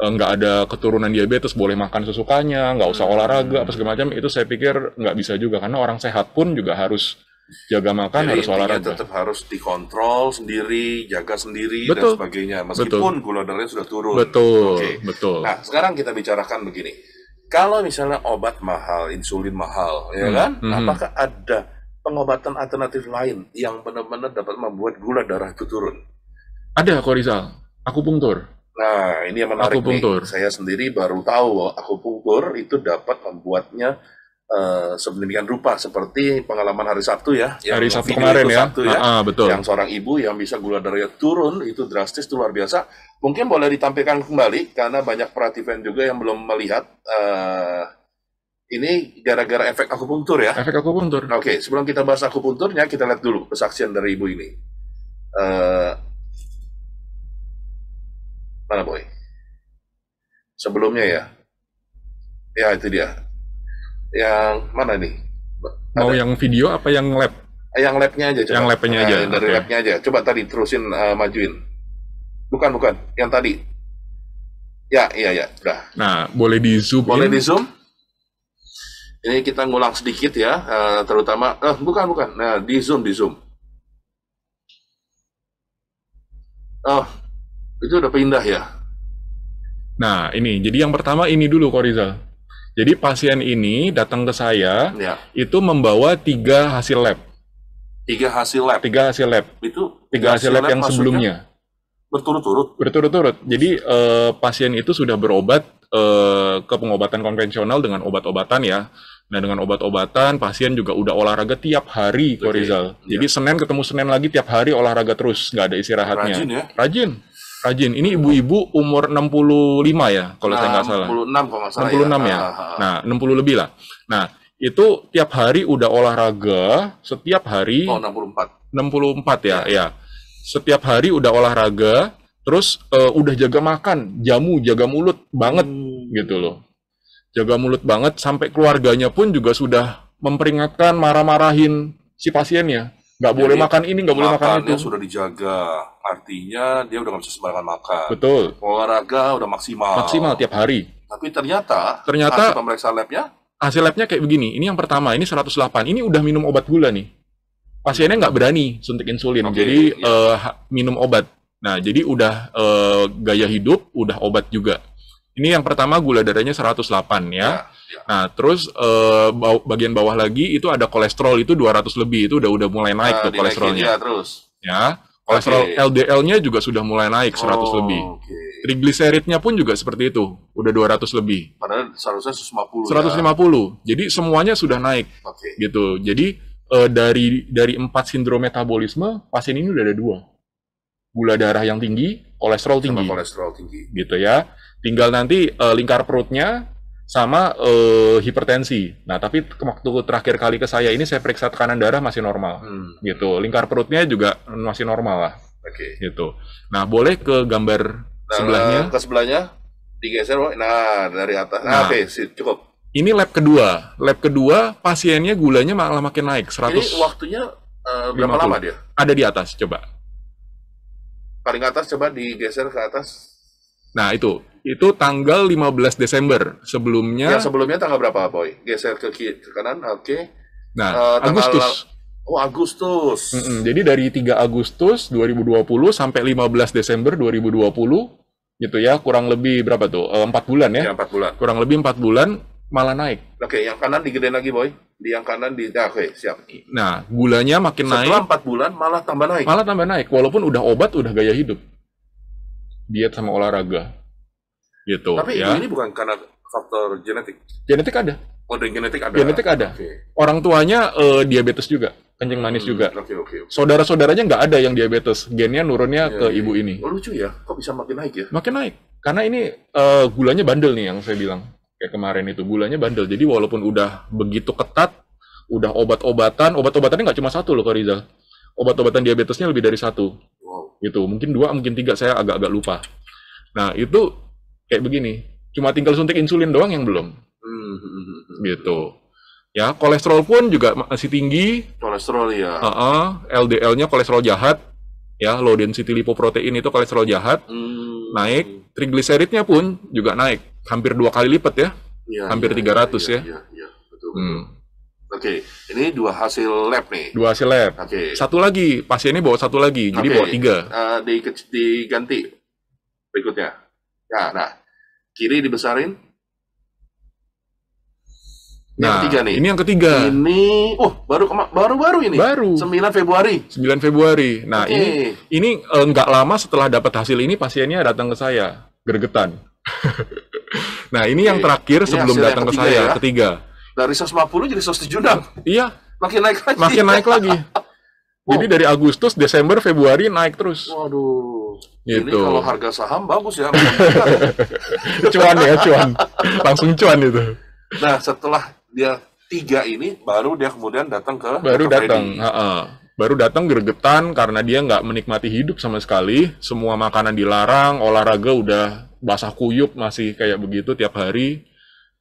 nggak ada keturunan diabetes, boleh makan sesukanya, nggak usah olahraga, apa segala macam, itu saya pikir nggak bisa juga, karena orang sehat pun juga harus jaga makan, Jadi harus intinya olahraga. tetap harus dikontrol sendiri, jaga sendiri, Betul. dan sebagainya, meskipun gula darahnya sudah turun. Betul, Oke. betul. Nah, sekarang kita bicarakan begini. Kalau misalnya obat mahal, insulin mahal, ya kan? Apakah ada pengobatan alternatif lain yang benar-benar dapat membuat gula darah itu turun? Ada kok Rizal, akupunktur. Nah, ini yang menarik Akupunktur. nih. Saya sendiri baru tahu bahwa akupunktur itu dapat membuatnya sedemikian rupa, seperti pengalaman hari Sabtu ya. Hari Yang Sabtu video kemarin itu ya. Sabtu ya. Betul. Yang seorang ibu yang bisa gula darahnya turun, itu drastis, itu luar biasa. Mungkin boleh ditampilkan kembali, karena banyak perhatian juga yang belum melihat. Ini gara-gara efek akupunktur ya. Efek akupunktur. Oke, sebelum kita bahas akupunkturnya, kita lihat dulu kesaksian dari ibu ini. Mana boy? Sebelumnya ya. Ya, itu dia. Yang mana nih? Mau yang video apa yang lab? Yang labnya aja coba. Yang labnya aja, Yang dari oke. labnya aja. Coba tadi terusin, majuin. Bukan. Yang tadi. Ya, iya. Udah. Nah, boleh di zoom Boleh in. di zoom? Ini kita ngulang sedikit ya, terutama. Bukan. Nah, di zoom. Oh, itu udah pindah ya. Nah, ini. Jadi yang pertama ini dulu kok Rizal. Jadi pasien ini datang ke saya, Ya. itu membawa 3 hasil lab. 3 hasil lab. 3 hasil lab. Itu 3 hasil lab yang maksudnya sebelumnya. berturut-turut. Berturut-turut. Jadi pasien itu sudah berobat ke pengobatan konvensional dengan obat-obatan ya. Nah, dengan obat-obatan, pasien juga udah olahraga tiap hari kok Oke, Rizal. iya. Jadi Senin ketemu Senin lagi, tiap hari olahraga terus, nggak ada istirahatnya. Rajin ya? Rajin. Ini ibu-ibu umur 65 ya, kalau saya nggak salah. 66 kalau nggak salah 66 ya. Nah, 60 lebih lah. Nah, itu tiap hari udah olahraga, setiap hari. Oh, 64. 64 ya. Setiap hari udah olahraga, terus udah jaga makan, jaga mulut banget gitu loh. Jaga mulut banget, sampai keluarganya pun juga sudah memperingatkan, marah-marahin si pasiennya. Nggak boleh Jadi, makan ini, nggak boleh makan makannya itu. sudah dijaga. Artinya dia udah nggak bisa sembarangan makan. Betul. Olahraga udah maksimal. Maksimal tiap hari. Tapi ternyata Ternyata- hasil pemeriksaan labnya Hasil labnya kayak begini. Ini yang pertama, ini 108. Ini udah minum obat gula nih. Pasiennya nggak berani suntik insulin, Oke, jadi iya. minum obat. Nah, jadi udah gaya hidup, udah obat juga. Ini yang pertama gula darahnya 108 ya. ya. Nah, terus bagian bawah lagi itu ada kolesterol, itu 200 lebih. Itu udah mulai naik tuh dinaikin kolesterolnya. dia terus. Ya. Kolesterol Oke. LDL-nya juga sudah mulai naik 100 lebih. Oke. Trigliseridnya pun juga seperti itu, udah 200 lebih. Padahal seharusnya 150. 150. Jadi semuanya sudah naik Oke. gitu. Jadi dari 4 sindrom metabolisme, pasien ini udah ada 2. Gula darah yang tinggi, kolesterol Sama tinggi kolesterol tinggi. gitu ya. Tinggal nanti lingkar perutnya sama hipertensi. Nah, tapi waktu terakhir kali ke saya ini saya periksa tekanan darah masih normal gitu. Lingkar perutnya juga masih normal lah Oke. gitu. Nah, boleh ke gambar Nah, sebelahnya. ke sebelahnya digeser, Boy. Nah, dari atas. Nah. Oke, cukup. Ini lab kedua. Lab kedua pasiennya gulanya malah makin naik 100. Ini waktunya berapa 50. lama dia? Ada di atas, coba. Paling atas coba digeser ke atas. Nah, itu tanggal 15 Desember. Sebelumnya, Yang sebelumnya tanggal berapa, Boy? Geser ke kanan. Oke. nah, tanggal- Agustus. Oh, Agustus. Jadi dari 3 Agustus 2020 sampai 15 Desember 2020, gitu ya, kurang lebih berapa tuh? 4 bulan ya? Ya, 4 bulan. Kurang lebih 4 bulan, malah naik. Oke, yang kanan digedein lagi, Boy. Di yang kanan oke, siap. Nah, gulanya makin Setelah naik, 4 bulan malah tambah naik. malah tambah naik. Walaupun udah obat, udah gaya hidup. diet sama olahraga. Gitu Tapi ya. ini bukan karena faktor genetik. Genetik ada. Oh, dan genetik ada. Genetik ada. Oke. Orang tuanya diabetes juga, kencing manis juga. Oke. Saudara-saudaranya nggak ada yang diabetes, gennya nurunnya Iya, ke iya. ibu ini. Oh, lucu ya, kok bisa makin naik ya? Makin naik. Karena ini gulanya bandel nih yang saya bilang. Kayak kemarin itu, gulanya bandel. Jadi walaupun udah begitu ketat, udah obat-obatannya nggak cuma satu loh Kak Rizal. Obat-obatan diabetesnya lebih dari satu. Wow. Gitu. Mungkin 2, mungkin 3, saya agak-agak lupa. Nah, itu kayak begini. Cuma tinggal suntik insulin doang yang belum. Gitu. Ya, kolesterol pun juga masih tinggi. Kolesterol ya. LDL-nya kolesterol jahat. Ya, low density lipoprotein itu kolesterol jahat. Naik. Triglyceridnya pun juga naik. Hampir 2 kali lipat ya. Iya, Hampir 300 ya. Iya, betul. Oke, ini 2 hasil lab nih. 2 hasil lab. Oke. Satu lagi, pasiennya bawa 1 lagi. Jadi Oke. bawa 3. Diganti berikutnya. Ya, nah, kiri dibesarin. Ini yang ketiga nih. Ini yang ketiga. Ini, baru ini. Baru. 9 Februari. 9 Februari. Nah, Oke. ini nggak lama setelah dapat hasil ini, pasiennya datang ke saya. Gregetan. Nah, ini yang terakhir Ini sebelum hasil yang datang ke ketiga saya, ya? ketiga. Dari 150 jadi 107 dong. Iya, Makin naik lagi. makin naik lagi. Jadi dari Agustus, Desember, Februari naik terus. Waduh. Gitu. Ini kalau harga saham bagus ya. Cuan ya, cuan. Langsung cuan itu. Nah, setelah dia 3 ini, baru dia kemudian datang ke Baru Dr. datang. Freddy. Baru datang gregetan karena dia nggak menikmati hidup sama sekali. Semua makanan dilarang, olahraga udah basah kuyup, masih kayak begitu tiap hari.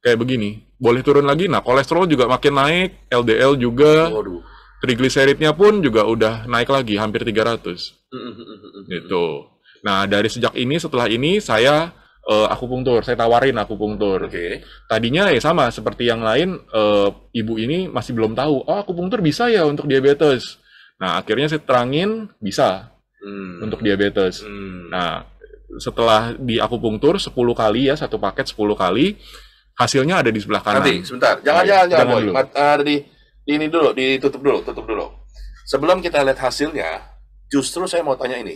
Kayak begini. Boleh turun lagi, nah kolesterol juga makin naik, LDL juga, Waduh. triglyceridnya pun juga udah naik lagi, hampir 300. Gitu. Nah, dari sejak ini, setelah ini, saya akupunktur, saya tawarin akupunktur. Oke. Tadinya ya sama, seperti yang lain, ibu ini masih belum tahu, oh akupunktur bisa ya untuk diabetes. Nah, akhirnya saya terangin, bisa untuk diabetes. Nah, setelah di akupunktur 10 kali ya, 1 paket 10 kali, hasilnya ada di sebelah kanan. Nanti, sebentar. Jangan Boy. dulu. Ada di ini dulu, tutup dulu. Sebelum kita lihat hasilnya, justru saya mau tanya ini.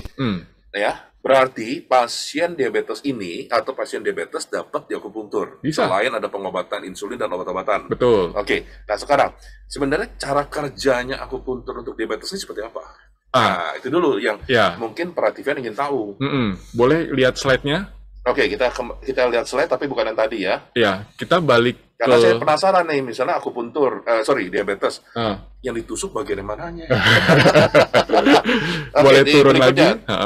Ya, berarti pasien diabetes ini atau pasien diabetes dapat di akupunktur. Bisa. Selain ada pengobatan insulin dan obat-obatan. Betul. Oke. Nah, sekarang sebenarnya cara kerjanya akupunktur untuk diabetes ini seperti apa? Nah, itu dulu yang mungkin perhatian ingin tahu. Boleh lihat slide-nya? Oke, kita lihat slide tapi bukan yang tadi ya. Ya, kita balik Karena ke... saya penasaran nih, misalnya akupunktur, diabetes, yang ditusuk bagian mananya? Boleh turun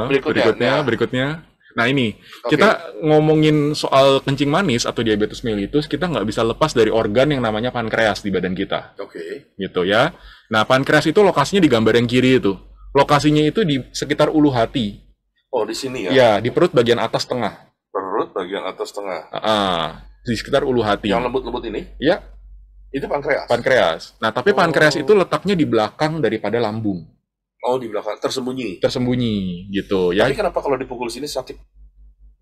berikutnya. Berikutnya. Nah ini, kita ngomongin soal kencing manis atau diabetes mellitus, kita nggak bisa lepas dari organ yang namanya pankreas di badan kita. Oke. Gitu ya. Nah, pankreas itu lokasinya di gambar yang kiri itu. Lokasinya itu di sekitar ulu hati. Oh, di sini ya? Ya, di perut bagian atas tengah. Perut bagian atas tengah. Di sekitar ulu hati. Yang lembut-lembut ini? Ya. Itu pankreas? Pankreas. Nah, tapi pankreas itu letaknya di belakang daripada lambung. Oh, di belakang. Tersembunyi? Tersembunyi, gitu ya. Tapi kenapa kalau dipukul sini sakit?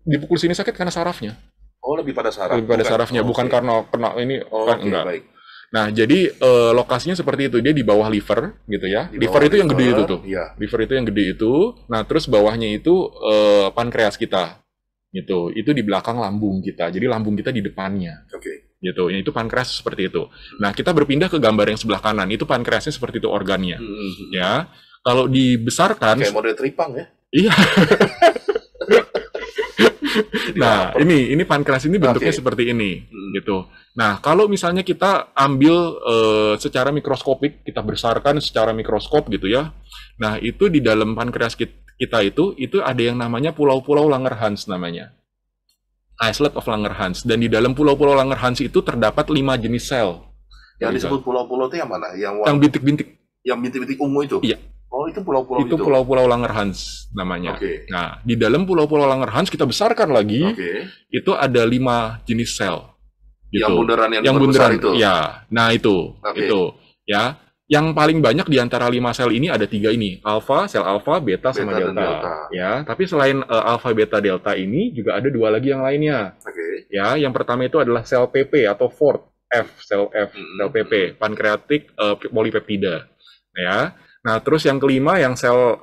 Dipukul sini sakit karena sarafnya. Oh, lebih pada saraf? Lebih pada sarafnya, bukan karena kena ini. Enggak. Baik. Nah, jadi lokasinya seperti itu. Dia di bawah liver, gitu ya. Liver itu yang gede itu tuh. Iya. Liver itu yang gede itu. Nah, terus bawahnya itu pankreas kita. Gitu. Itu di belakang lambung kita. Jadi lambung kita di depannya. Oke. Gitu. Itu pankreas seperti itu. Nah, kita berpindah ke gambar yang sebelah kanan. Itu pankreasnya seperti itu organnya. Ya. Kalau dibesarkan... Kayak model tripang ya? Iya. Nah, ini pankreas ini bentuknya seperti ini, gitu. Nah, kalau misalnya kita ambil secara mikroskopik, kita besarkan secara mikroskop gitu ya. Nah, itu di dalam pankreas kita itu ada yang namanya pulau-pulau Langerhans namanya. Islet of Langerhans. Dan di dalam pulau-pulau Langerhans itu terdapat 5 jenis sel. Yang disebut pulau-pulau itu yang mana? Yang bintik-bintik. Yang bintik-bintik ungu itu? Iya. Oh, itu pulau-pulau itu? Itu pulau-pulau Langerhans namanya. Oke. Nah, di dalam pulau-pulau Langerhans kita besarkan lagi, itu ada 5 jenis sel. Gitu. Yang bundaran yang bundaran itu? Ya, nah itu. Ya. Yang paling banyak di antara 5 sel ini ada 3 ini. Alpha, sel alpha, beta, sama delta. Ya, tapi selain alpha, beta, delta ini, juga ada 2 lagi yang lainnya. Ya, yang pertama itu adalah sel PP atau FORT, sel PP, pancreatic polypeptida. Ya. Nah, terus yang kelima yang sel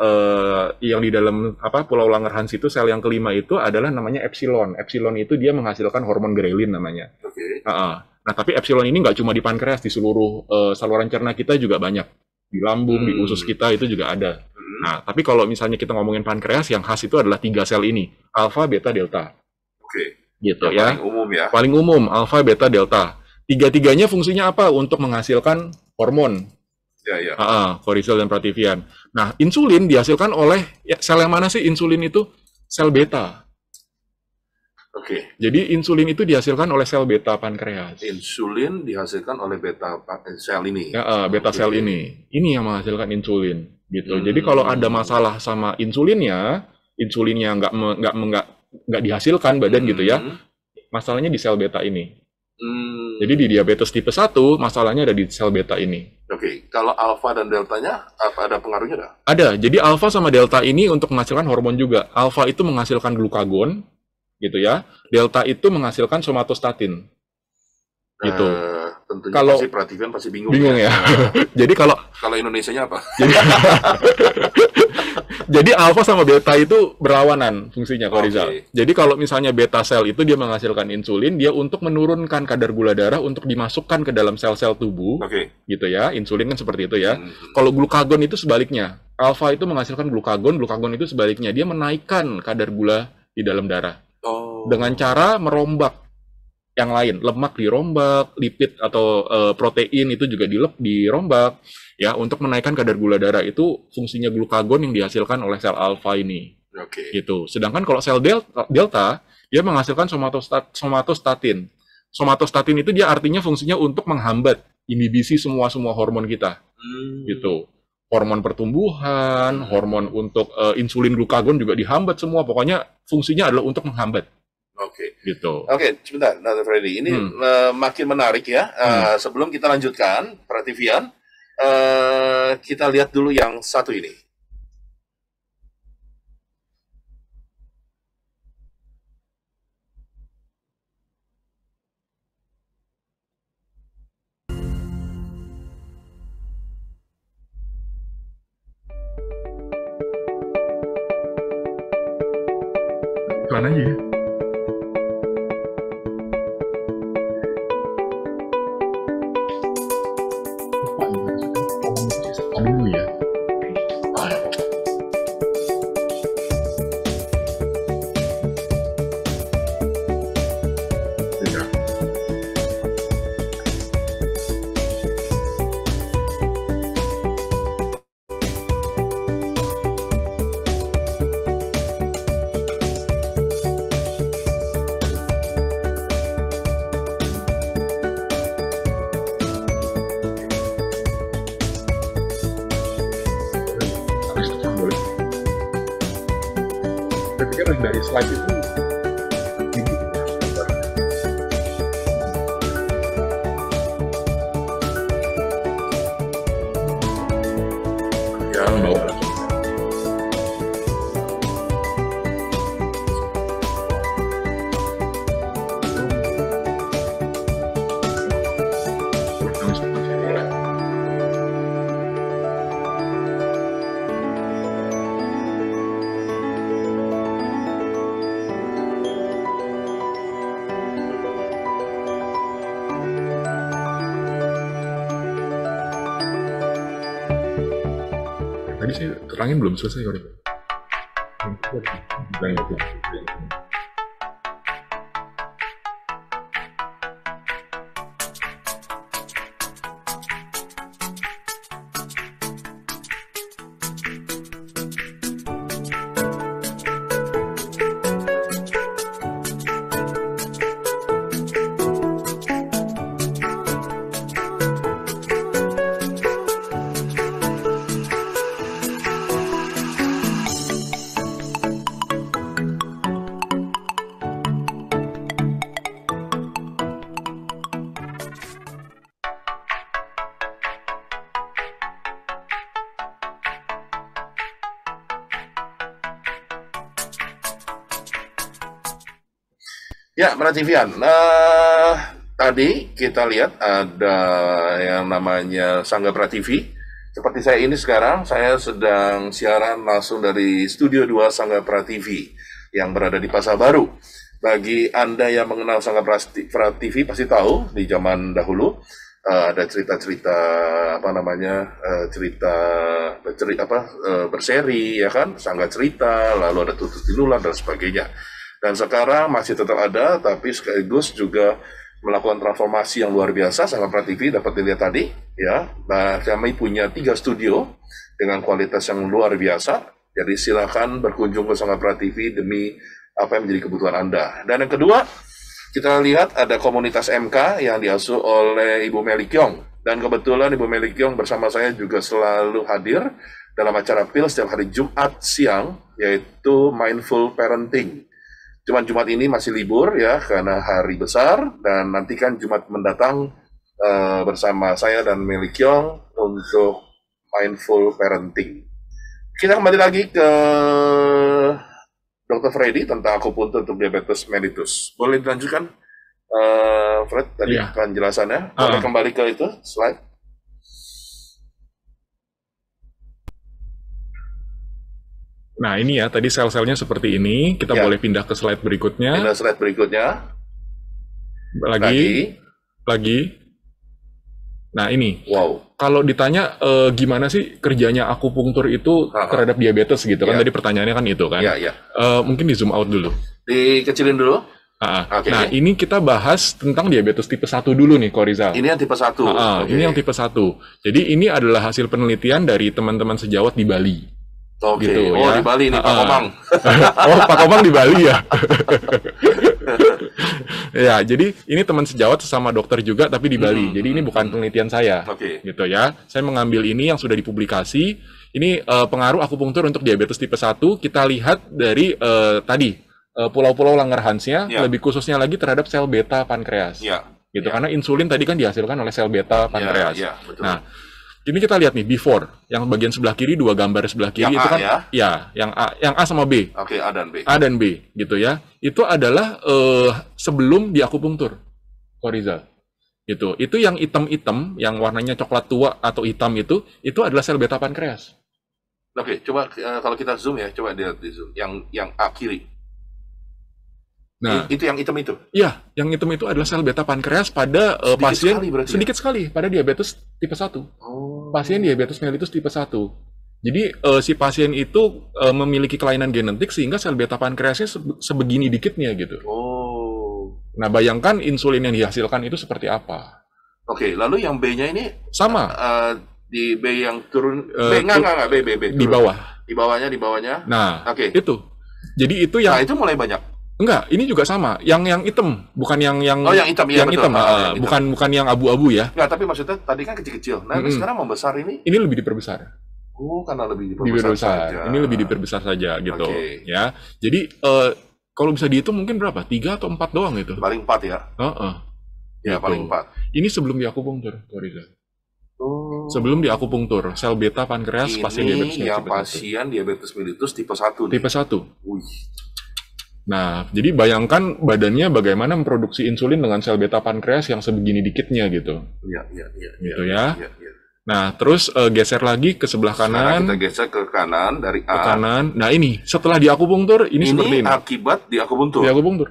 yang di dalam Pulau Langerhans itu sel yang kelima itu adalah namanya epsilon. Epsilon itu dia menghasilkan hormon grelin namanya. Oke. Nah, tapi epsilon ini nggak cuma di pankreas, di seluruh saluran cerna kita juga banyak. Di lambung, di usus kita itu juga ada. Nah, tapi kalau misalnya kita ngomongin pankreas, yang khas itu adalah 3 sel ini, alfa, beta, delta. Oke. Gitu Yang ya. paling umum ya. Paling umum, alfa, beta, delta. Tiga-tiganya fungsinya apa? Untuk menghasilkan hormon. Ya. Kortisol dan prativian. Nah, insulin dihasilkan oleh sel yang mana sih insulin itu? Sel beta. Oke. Jadi insulin itu dihasilkan oleh sel beta pankreas. Insulin dihasilkan oleh beta sel ini. Beta sel ini. Ini yang menghasilkan insulin. Gitu. Jadi kalau ada masalah sama insulinnya nggak dihasilkan badan gitu ya. Masalahnya di sel beta ini. Jadi di diabetes tipe 1 masalahnya ada di sel beta ini. Oke, kalau alfa dan deltanya apa ada pengaruhnya nggak? Ada. Jadi alfa sama delta ini untuk menghasilkan hormon juga. Alfa itu menghasilkan glukagon, gitu ya. Delta itu menghasilkan somatostatin. Gitu. Tentunya Kalau pasti perhatikan pasti bingung. Bingung ya. Jadi kalau Indonesianya apa? jadi alfa sama beta itu berlawanan fungsinya kortisol. Oke. Jadi kalau misalnya beta sel itu dia menghasilkan insulin, dia untuk menurunkan kadar gula darah untuk dimasukkan ke dalam sel-sel tubuh. Oke. Gitu ya. Insulin kan seperti itu ya. Kalau glukagon itu sebaliknya. Alfa itu menghasilkan glukagon itu sebaliknya. Dia menaikkan kadar gula di dalam darah. Oh. Dengan cara merombak yang lain, lemak dirombak, lipid atau protein itu juga dirombak ya untuk menaikkan kadar gula darah. Itu fungsinya glukagon yang dihasilkan oleh sel alfa ini. Oke. Gitu. Sedangkan kalau sel delta dia menghasilkan somatostatin. Somatostatin itu dia artinya fungsinya untuk menghambat inhibisi semua hormon kita. Gitu. Hormon pertumbuhan, hormon untuk insulin glukagon juga dihambat semua. Pokoknya fungsinya adalah untuk menghambat. Oke. Gitu. Oke, sebentar, Dr. Freddy. Ini makin menarik ya. Sebelum kita lanjutkan, Prativian, kita lihat dulu yang satu ini. Iklan aja ya. Dulu ya. Dari slide itu Ya, bawa tadi saya terangin belum selesai kali. Ya, Prativian. Tadi kita lihat ada yang namanya Sangga Prativi. Seperti saya ini sekarang, saya sedang siaran langsung dari Studio 2 Sangga Prativi yang berada di Pasar Baru. Bagi Anda yang mengenal Sangga Prativi pasti tahu di zaman dahulu ada cerita-cerita berseri ya kan, Sangga Cerita, lalu ada Tutus Tinular dan sebagainya. Dan sekarang masih tetap ada, tapi sekaligus juga melakukan transformasi yang luar biasa. Sangga Prativi dapat dilihat tadi ya. Nah, kami punya 3 studio dengan kualitas yang luar biasa. Jadi silakan berkunjung ke Sangga Prativi demi apa yang menjadi kebutuhan Anda. Dan yang kedua, kita lihat ada komunitas MK yang diasuh oleh Ibu Meli Kyong. Dan kebetulan Ibu Meli Kyong bersama saya juga selalu hadir dalam acara PIL setiap hari Jumat siang, yaitu Mindful Parenting. Cuman Jumat ini masih libur ya karena hari besar, dan nantikan Jumat mendatang bersama saya dan Meli Kyong untuk Mindful Parenting. Kita kembali lagi ke Dr. Freddy tentang akupuntur untuk diabetes mellitus. Boleh dilanjutkan, Fred, tadi penjelasannya? Boleh kembali ke itu, slide. Nah ini ya, tadi sel-selnya seperti ini. Kita boleh pindah ke slide berikutnya. Pindah slide berikutnya. Lagi. Nah ini. Wow. Kalau ditanya gimana sih kerjanya akupunktur itu terhadap diabetes gitu kan? Tadi pertanyaannya kan itu kan. Mungkin di zoom out dulu. Dikecilin dulu. Okay. Nah ini kita bahas tentang diabetes tipe 1 dulu nih, Ko Rizal. Ini yang tipe 1. Ini yang tipe 1. Jadi ini adalah hasil penelitian dari teman-teman sejawat di Bali. Gitu, ya. Di Bali nih, Pak Komang. Oh, Pak Komang di Bali ya. Ya, jadi ini teman sejawat sesama dokter juga tapi di Bali. Jadi ini bukan penelitian saya. Gitu ya. Saya mengambil ini yang sudah dipublikasi. Ini pengaruh akupunktur untuk diabetes tipe 1. Kita lihat dari tadi pulau-pulau Langerhansnya, lebih khususnya lagi terhadap sel beta pankreas. Gitu, karena insulin tadi kan dihasilkan oleh sel beta pankreas. Betul. Nah, ini kita lihat nih before, yang bagian sebelah kiri, 2 gambar sebelah kiri yang itu A, kan yang A sama B. A dan B. A dan B gitu ya. Itu adalah sebelum diakupunktur, Ko Rizal. Gitu. Itu yang hitam-hitam, yang warnanya coklat tua atau hitam itu adalah sel beta pankreas. Coba kalau kita zoom ya, coba lihat di zoom yang A kiri. Nah, itu yang hitam itu. Iya, yang hitam itu adalah sel beta pankreas pada pasien sedikit sekali pada diabetes tipe 1. Pasien diabetes mellitus tipe 1. Jadi si pasien itu memiliki kelainan genetik sehingga sel beta pankreasnya sebegini dikitnya gitu. Nah, bayangkan insulin yang dihasilkan itu seperti apa. Lalu yang B-nya ini sama. Di B yang turun B turun. Di bawah. Di bawahnya. Nah, itu. Jadi itu yang itu mulai banyak. Enggak, ini juga sama. Yang hitam, bukan yang yang hitam, yang hitam. Bukan yang abu-abu ya. Enggak, tapi maksudnya tadi kan kecil-kecil. Nah, sekarang membesar ini. Ini lebih diperbesar. Karena lebih diperbesar saja. Ini lebih diperbesar saja gitu, ya. Jadi kalau bisa dihitung mungkin berapa? 3 atau 4 doang itu. Paling 4 ya. Ya, gitu. paling 4. Ini sebelum diakupunktur, Ko Rizal. Sebelum diakupunktur, sel beta pankreas pasien diabetes mellitus. Ini yang pasien diabetes mellitus tipe 1 nih. Tipe 1. Nah, jadi bayangkan badannya bagaimana memproduksi insulin dengan sel beta pankreas yang sebegini dikitnya gitu. Gitu ya. Nah, terus geser lagi ke sebelah kanan. Sekarang kita geser ke kanan dari A. Ke kanan. Nah, ini setelah diakupunktur ini seperti ini. Akibat diakupunktur. Diakupunktur.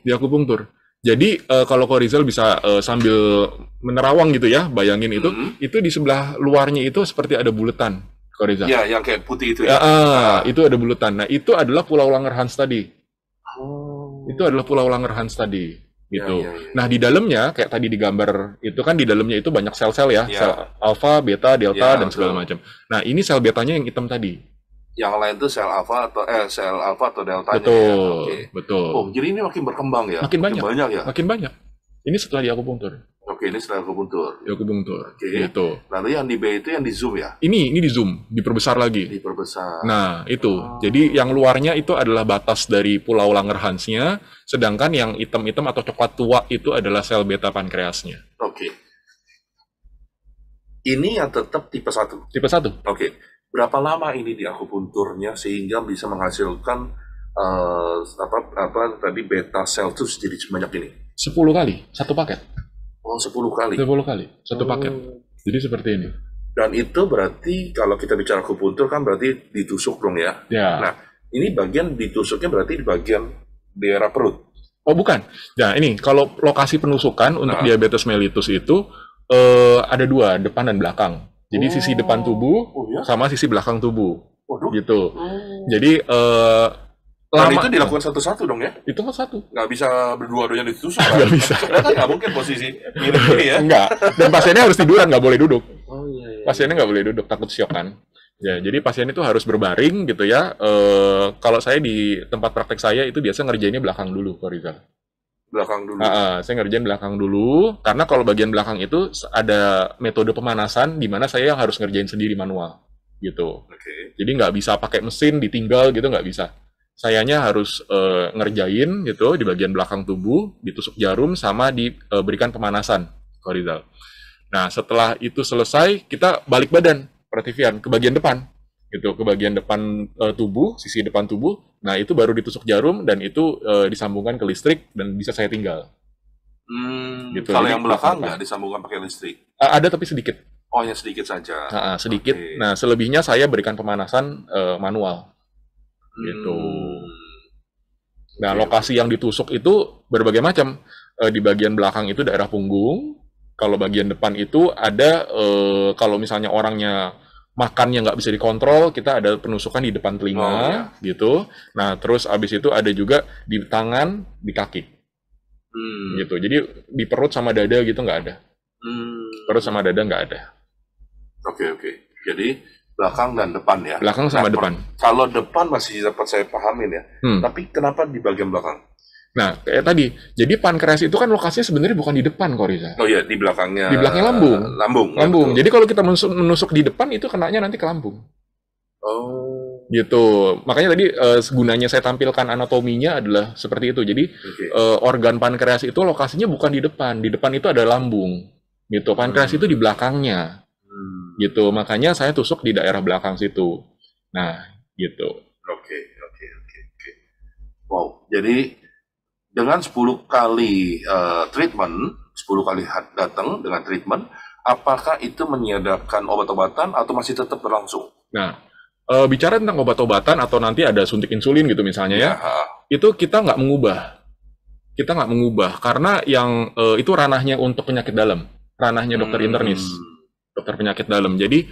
Diakupunktur. Jadi kalau Ko Rizal bisa sambil menerawang gitu ya, bayangin itu di sebelah luarnya itu seperti ada buletan. Ya, yang kayak putih itu ya. Itu ada bulutan. Nah, itu adalah Pulau Langerhans tadi. Itu adalah Pulau Langerhans tadi, gitu. Nah, di dalamnya kayak tadi di gambar itu kan di dalamnya itu banyak sel-sel ya, sel alfa, beta, delta dan segala macam. Nah, ini sel betanya yang hitam tadi. Yang lain itu sel alfa atau deltanya. Betul. Jadi ini makin berkembang ya. Makin banyak ya. Makin banyak. Ini setelah diakupunktur. Ini setelah akupuntur. Gitu. Lalu yang di B itu yang di zoom ya? Ini di zoom, diperbesar lagi. Nah, itu. Jadi yang luarnya itu adalah batas dari Pulau Langerhansnya, sedangkan yang hitam-hitam atau coklat tua itu adalah sel beta pankreasnya. Ini yang tetap tipe 1. Tipe 1. Berapa lama ini di akupunturnya sehingga bisa menghasilkan tadi beta sel itu jadi sebanyak ini? 10 kali, satu paket. 10 kali? 10 kali, satu paket. Jadi seperti ini. Dan itu berarti kalau kita bicara akupuntur kan berarti ditusuk dong ya. Ya. Nah, ini bagian ditusuknya berarti di bagian daerah perut. Oh bukan. Nah ini kalau lokasi penusukan untuk diabetes mellitus itu ada dua, depan dan belakang. Jadi sisi depan tubuh sama sisi belakang tubuh. Gitu. Jadi Dan itu dilakukan satu-satu dong ya? Itu satu. Nggak bisa berdua-duanya ditusuk kan? Nggak bisa. Karena kan nggak mungkin posisi mirip gini ya? Enggak. Dan pasiennya harus tiduran, nggak boleh duduk. Oh iya. Pasiennya nggak boleh duduk, takut syok kan. Ya, jadi pasien itu harus berbaring gitu ya. Kalau saya di tempat praktek saya itu biasa ngerjainnya belakang dulu, Ko Rizal. Belakang dulu. Saya ngerjain belakang dulu, karena kalau bagian belakang itu ada metode pemanasan di mana saya yang harus ngerjain sendiri manual, gitu. Oke. Jadi nggak bisa pakai mesin ditinggal gitu, nggak bisa. Sayanya harus ngerjain gitu di bagian belakang tubuh, ditusuk jarum sama diberikan pemanasan, Ko Rizal. Nah setelah itu selesai, kita balik badan, Prativian, ke bagian depan, gitu, ke bagian depan tubuh, sisi depan tubuh. Nah itu baru ditusuk jarum dan itu disambungkan ke listrik dan bisa saya tinggal. Gitu. Kalau yang belakang nggak disambungkan pakai listrik? Ada tapi sedikit. Oh, hanya sedikit saja. Sedikit. Okay. Nah selebihnya saya berikan pemanasan manual. Gitu. Nah, lokasi yang ditusuk itu berbagai macam. Di bagian belakang itu daerah punggung. Kalau bagian depan itu ada, kalau misalnya orangnya makannya nggak bisa dikontrol, kita ada penusukan di depan telinga, gitu. Nah, terus abis itu ada juga di tangan, di kaki. Gitu. Jadi di perut sama dada gitu nggak ada. Perut sama dada nggak ada. Oke. Jadi belakang dan depan ya. Belakang sama depan. Kalau depan masih dapat saya pahamin ya. Tapi kenapa di bagian belakang? Nah, kayak tadi. Jadi pankreas itu kan lokasinya sebenarnya bukan di depan, Ko Riza. Oh iya, di belakangnya. Di belakangnya lambung. Lambung. Jadi kalau kita menusuk di depan itu kenanya nanti ke lambung. Oh. Gitu. Makanya tadi gunanya saya tampilkan anatominya adalah seperti itu. Jadi organ pankreas itu lokasinya bukan di depan. Di depan itu ada lambung. Gitu. Pankreas itu di belakangnya. Gitu, makanya saya tusuk di daerah belakang situ. Nah, gitu. Oke. Wow, jadi dengan 10 kali treatment, 10 kali datang dengan treatment, apakah itu menyediakan obat-obatan atau masih tetap berlangsung? Nah, bicara tentang obat-obatan atau nanti ada suntik insulin gitu misalnya ya, itu kita nggak mengubah. Kita nggak mengubah, karena yang itu ranahnya untuk penyakit dalam, ranahnya dokter internis. Dokter penyakit dalam. Jadi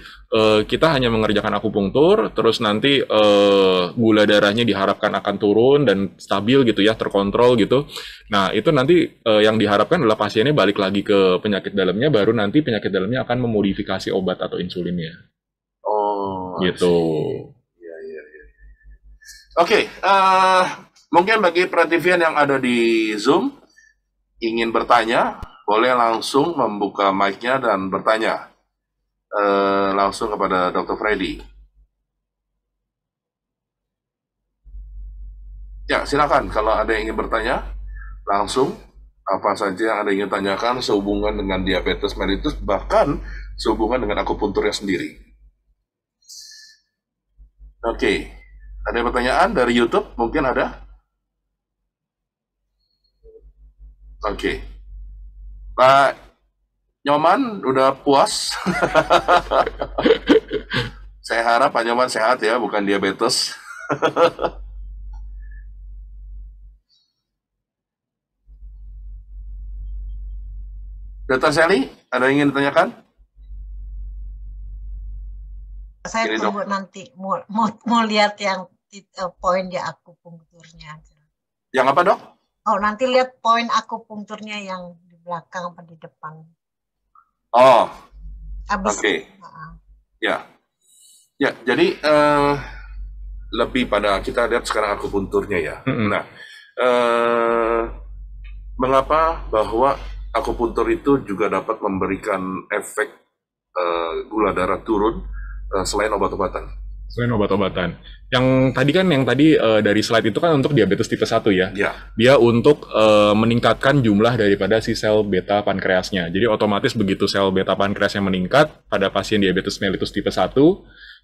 kita hanya mengerjakan akupunktur, terus nanti gula darahnya diharapkan akan turun dan stabil gitu ya, terkontrol gitu. Nah itu nanti yang diharapkan adalah pasiennya balik lagi ke penyakit dalamnya, baru nanti penyakit dalamnya akan memodifikasi obat atau insulinnya. Oh, gitu. Iya. Oke, mungkin bagi Prativian yang ada di Zoom ingin bertanya, boleh langsung membuka mic-nya dan bertanya. Langsung kepada Dr. Freddy. Ya, silakan kalau ada yang ingin bertanya, langsung apa saja yang Anda ingin tanyakan sehubungan dengan diabetes mellitus, bahkan sehubungan dengan akupunturnya sendiri. Oke, ada pertanyaan dari YouTube? Mungkin ada? Oke. Pak Nyoman, udah puas? Saya harap Pak Nyoman sehat ya, bukan diabetes. Dr. Sally, ada yang ingin ditanyakan? Saya tunggu nanti, mau lihat yang poin di akupunkturnya. Yang apa, Dok? Oh, nanti lihat poin akupunkturnya yang di belakang apa di depan. Oh, oke. Ya, jadi lebih pada kita lihat sekarang akupunturnya ya. Nah, mengapa bahwa akupuntur itu juga dapat memberikan efek gula darah turun selain obat-obatan? Selain obat-obatan. Yang tadi dari slide itu kan untuk diabetes tipe 1 ya. Dia untuk meningkatkan jumlah daripada si sel beta pankreasnya. Jadi otomatis begitu sel beta pankreasnya meningkat pada pasien diabetes mellitus tipe 1,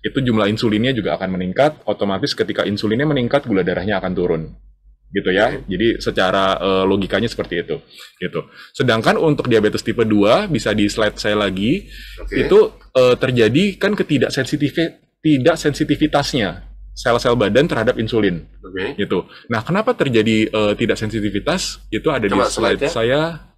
itu jumlah insulinnya juga akan meningkat. Otomatis ketika insulinnya meningkat, gula darahnya akan turun. gitu ya. Jadi secara logikanya seperti itu gitu. Sedangkan untuk diabetes tipe 2 bisa di slide saya lagi, itu terjadi kan tidak sensitivitasnya sel-sel badan terhadap insulin gitu. Nah, kenapa terjadi tidak sensitivitas? Itu ada di slide saya.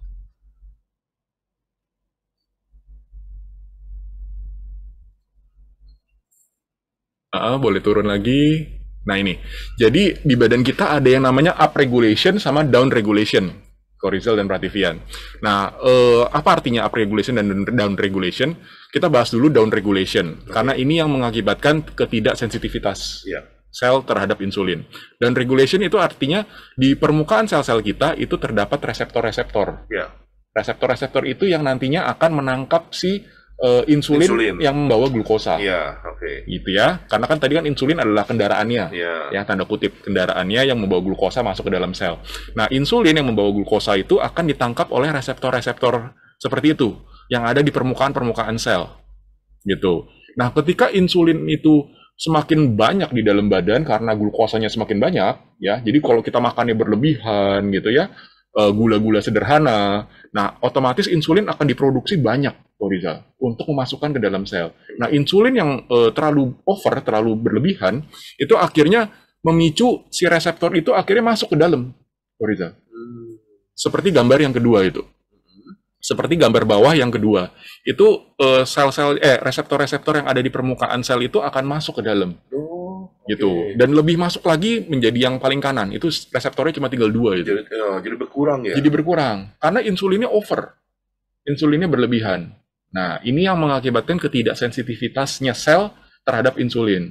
Boleh turun lagi. Nah ini, jadi di badan kita ada yang namanya up regulation sama down regulation, Korizal dan Prativian. Nah, apa artinya up regulation dan down regulation? Kita bahas dulu down regulation, karena ini yang mengakibatkan ketidaksensitivitas sel terhadap insulin. Down regulation itu artinya di permukaan sel-sel kita itu terdapat reseptor-reseptor. Reseptor-reseptor itu yang nantinya akan menangkap si insulin yang membawa glukosa. Gitu ya. Karena kan tadi kan insulin adalah kendaraannya. Ya, tanda kutip kendaraannya yang membawa glukosa masuk ke dalam sel. Nah, insulin yang membawa glukosa itu akan ditangkap oleh reseptor-reseptor seperti itu yang ada di permukaan sel. Gitu. Nah, ketika insulin itu semakin banyak di dalam badan karena glukosanya semakin banyak, ya. Jadi kalau kita makannya berlebihan gitu ya, gula-gula sederhana, nah otomatis insulin akan diproduksi banyak, Korizal, untuk memasukkan ke dalam sel. Nah, insulin yang terlalu berlebihan, itu akhirnya memicu si reseptor itu akhirnya masuk ke dalam, Korizal. Seperti gambar yang kedua itu. Seperti gambar bawah yang kedua. Itu reseptor-reseptor yang ada di permukaan sel itu akan masuk ke dalam. Gitu. Dan lebih masuk lagi menjadi yang paling kanan. Itu reseptornya cuma tinggal 2 itu. Jadi berkurang ya? Jadi berkurang. Karena insulinnya over. Insulinnya berlebihan. Nah, ini yang mengakibatkan ketidaksensitivitasnya sel terhadap insulin.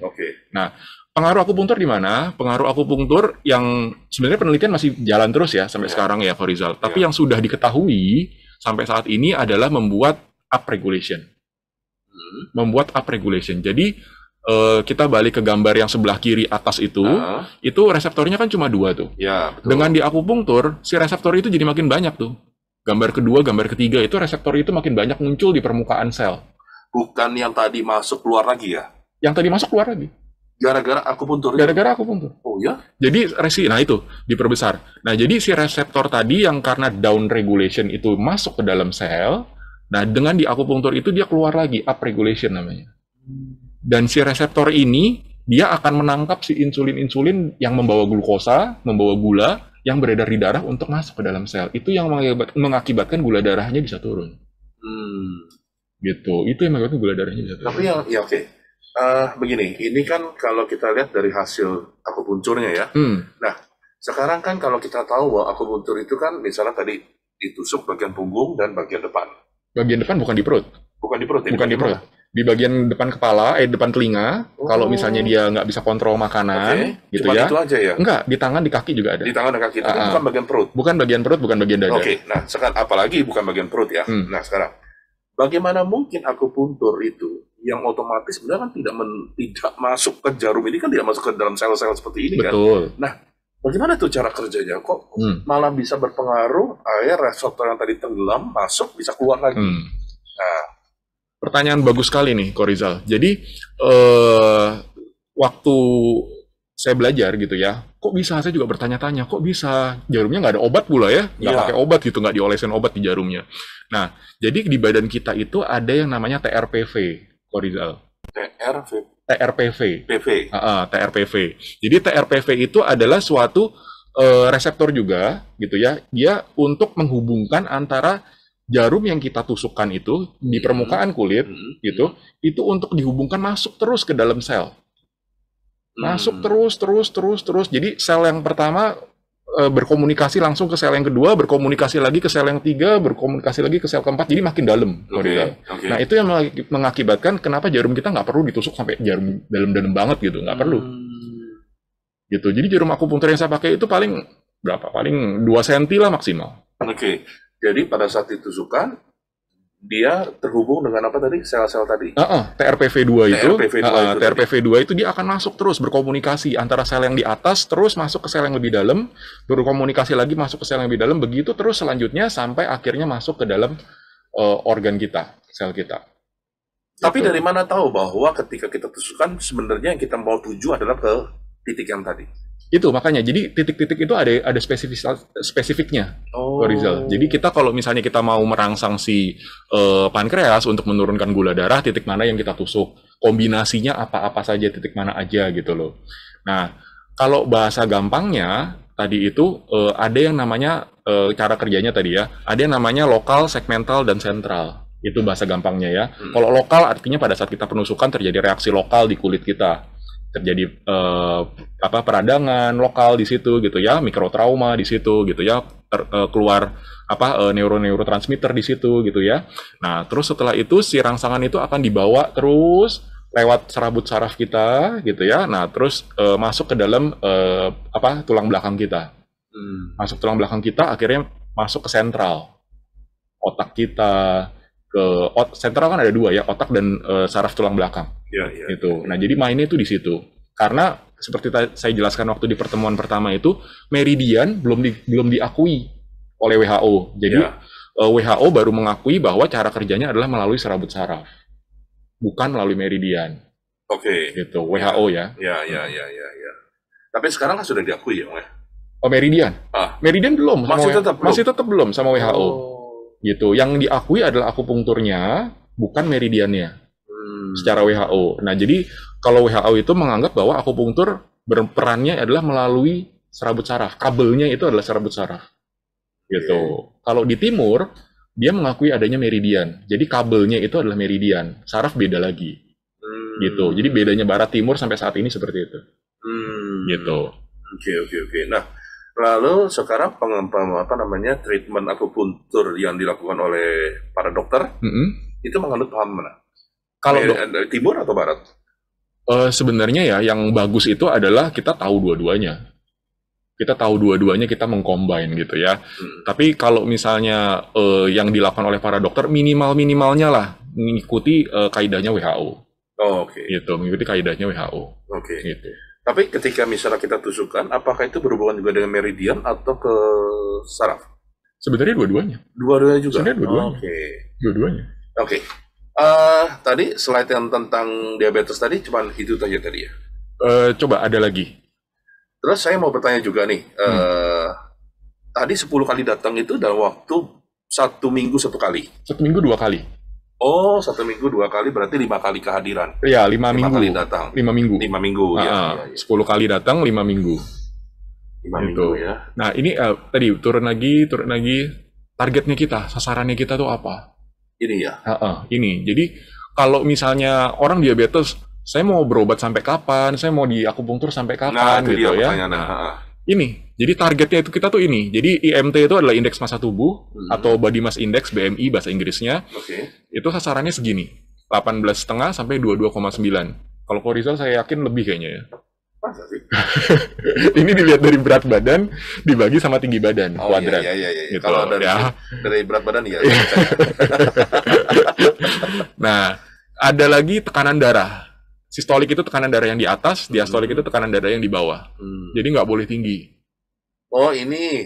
Nah, pengaruh akupunktur di mana? Pengaruh akupunktur yang sebenarnya penelitian masih jalan terus ya sampai sekarang ya, Korizal. Tapi yang sudah diketahui sampai saat ini adalah membuat up regulation. Membuat up regulation. Jadi kita balik ke gambar yang sebelah kiri atas itu reseptornya kan cuma 2 tuh. Dengan di akupunktur, si reseptor itu jadi makin banyak tuh. Gambar kedua, gambar ketiga itu reseptor itu makin banyak muncul di permukaan sel. Bukan yang tadi masuk keluar lagi ya? Yang tadi masuk keluar lagi. Gara-gara akupunktur? Gara-gara akupunktur. Oh ya? Jadi nah itu diperbesar. Nah, jadi si reseptor tadi yang karena down regulation itu masuk ke dalam sel, nah dengan di akupunktur itu dia keluar lagi, up regulation namanya. Dan si reseptor ini, dia akan menangkap si insulin-insulin yang membawa glukosa, membawa gula, yang beredar di darah untuk masuk ke dalam sel. Itu yang mengakibatkan gula darahnya bisa turun. Gitu. Itu yang mengakibatkan gula darahnya bisa turun. Tapi begini, ini kan kalau kita lihat dari hasil akupunkturnya ya. Nah, sekarang kan kalau kita tahu bahwa akupunktur itu kan misalnya tadi ditusuk bagian punggung dan bagian depan. Bagian depan bukan di perut. Bukan di perut ya? Bukan di perut. Di bagian depan kepala, depan telinga, kalau misalnya dia nggak bisa kontrol makanan, gitu cuma ya. itu aja ya? Enggak, di tangan, di kaki juga ada. Di tangan dan kaki, tapi bukan bagian perut? Bukan bagian perut, bukan bagian dada. Nah sekarang apalagi bukan bagian perut ya. Nah sekarang, bagaimana mungkin akupunktur itu, yang otomatis sebenarnya kan tidak masuk ke jarum ini, kan tidak masuk ke dalam sel-sel seperti ini kan? Betul. Nah, bagaimana tuh cara kerjanya? Kok malah bisa berpengaruh, reseptor yang tadi tenggelam, masuk, bisa keluar lagi? Nah, pertanyaan bagus sekali nih, Korizal. Jadi, waktu saya belajar gitu ya, kok bisa, saya juga bertanya-tanya, kok bisa jarumnya nggak ada obat pula ya? Nggak pakai obat gitu, nggak diolesin obat di jarumnya. Nah, jadi di badan kita itu ada yang namanya TRPV, Korizal. TRPV. TRPV. Jadi TRPV itu adalah suatu reseptor juga, gitu ya. Dia untuk menghubungkan antara jarum yang kita tusukkan itu di permukaan kulit gitu, itu untuk dihubungkan masuk terus ke dalam sel. Masuk terus. Jadi sel yang pertama berkomunikasi langsung ke sel yang kedua, berkomunikasi lagi ke sel yang ketiga, berkomunikasi lagi ke sel keempat, jadi makin dalam. Nah, itu yang mengakibatkan kenapa jarum kita nggak perlu ditusuk sampai jarum dalam-dalam banget gitu, nggak perlu. Gitu. Jadi jarum akupunktur yang saya pakai itu paling berapa? Paling 2 cm lah maksimal. Jadi pada saat ditusukan, dia terhubung dengan apa tadi? Sel-sel tadi? TRPV2 itu. TRPV2 itu dia akan masuk terus, berkomunikasi antara sel yang di atas, terus masuk ke sel yang lebih dalam, berkomunikasi lagi masuk ke sel yang lebih dalam, begitu terus selanjutnya sampai akhirnya masuk ke dalam organ kita, sel kita. Tapi dari mana tahu bahwa ketika kita tusukan, sebenarnya yang kita mau tuju adalah ke titik yang tadi? Itu makanya, jadi titik-titik itu ada spesifiknya, Rizal. Jadi kita kalau misalnya kita mau merangsang si pankreas untuk menurunkan gula darah, titik mana yang kita tusuk, kombinasinya apa-apa saja, titik mana aja gitu loh. Nah, kalau bahasa gampangnya tadi itu ada yang namanya cara kerjanya tadi ya, ada yang namanya lokal, segmental, dan sentral. Itu bahasa gampangnya ya. Kalau lokal artinya pada saat kita penusukan terjadi reaksi lokal di kulit kita. Terjadi peradangan lokal di situ gitu ya, mikrotrauma di situ gitu ya, keluar neurotransmitter di situ gitu ya. Nah, terus setelah itu si rangsangan itu akan dibawa terus lewat serabut saraf kita gitu ya. Nah, terus masuk ke dalam tulang belakang kita. Masuk tulang belakang kita akhirnya masuk ke sentral. Otak kita sentral kan ada dua ya, otak dan saraf tulang belakang. Gitu. Nah, jadi mainnya itu di situ. Karena seperti saya jelaskan waktu di pertemuan pertama itu, meridian belum diakui oleh WHO. Jadi WHO baru mengakui bahwa cara kerjanya adalah melalui serabut saraf, bukan melalui meridian. Gitu. WHO ya. Ya. Tapi sekarang kan sudah diakui ya, Oh, meridian. Meridian belum. Masih tetap belum sama WHO. Gitu. Yang diakui adalah akupunkturnya, bukan meridiannya. Secara WHO. Nah, jadi kalau WHO itu menganggap bahwa akupunktur berperannya adalah melalui serabut saraf. Kabelnya itu adalah serabut saraf. Gitu. Kalau di timur, dia mengakui adanya meridian. Jadi kabelnya itu adalah meridian. Saraf beda lagi. Gitu. Jadi bedanya barat timur sampai saat ini seperti itu. Gitu. Oke. Nah, lalu sekarang treatment akupuntur yang dilakukan oleh para dokter itu menganut paham mana? Kalau timur atau barat? Sebenarnya ya, yang bagus itu adalah kita tahu dua-duanya. Kita tahu dua-duanya, kita mengcombine gitu ya. Tapi kalau misalnya yang dilakukan oleh para dokter, minimalnya lah mengikuti kaidahnya WHO. Gitu, mengikuti kaidahnya WHO. Gitu. Tapi ketika misalnya kita tusukan, apakah itu berhubungan juga dengan meridian atau ke saraf? Sebenarnya dua-duanya. Dua-duanya juga? Sebenarnya dua-duanya. Dua-duanya. Tadi slide yang tentang diabetes tadi cuma itu saja tadi ya? Coba ada lagi. Terus saya mau bertanya juga nih, tadi 10 kali datang itu dalam waktu 1 minggu 1 kali? 1 minggu 2 kali. Oh, 1 minggu 2 kali berarti 5 kali kehadiran? Iya, 5 minggu. 5 kali datang? 5 minggu. 5 minggu, ya. 10 kali datang, 5 minggu. 5 minggu ya. Nah, ini tadi turun lagi. Targetnya kita, sasarannya kita tuh apa? Ini ya? Ini. Jadi, kalau misalnya orang diabetes, saya mau berobat sampai kapan? Saya mau di akupunktur sampai kapan? Gitu ya. Ini. Jadi targetnya itu kita tuh ini. Jadi IMT itu adalah indeks massa tubuh atau body mass index, BMI bahasa Inggrisnya. Itu sasarannya segini. 18,5 sampai 22,9. Kalau Rizal saya yakin lebih kayaknya ya. Masa sih? Ini dilihat dari berat badan dibagi sama tinggi badan kuadrat. Iya. Gitu, kalau dari berat badan ya. Nah, ada lagi tekanan darah. Sistolik itu tekanan darah yang di atas, diastolik itu tekanan darah yang di bawah. Jadi nggak boleh tinggi. Oh, ini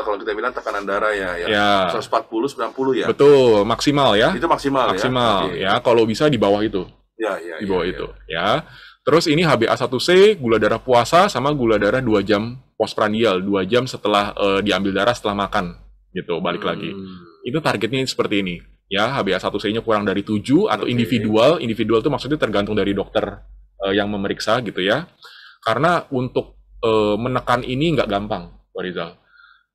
kalau kita bilang tekanan darah ya. 140, 90 ya? Betul, maksimal ya. Itu maksimal ya? Maksimal ya, kalau bisa di bawah itu. Di bawah itu. Ya. Terus ini HbA1c, gula darah puasa, sama gula darah 2 jam postprandial, 2 jam setelah diambil darah setelah makan. Gitu, balik lagi. Itu targetnya seperti ini. Ya, HbA1c-nya kurang dari 7 atau individual itu maksudnya tergantung dari dokter yang memeriksa gitu ya. Karena untuk menekan ini nggak gampang, Pak Rizal.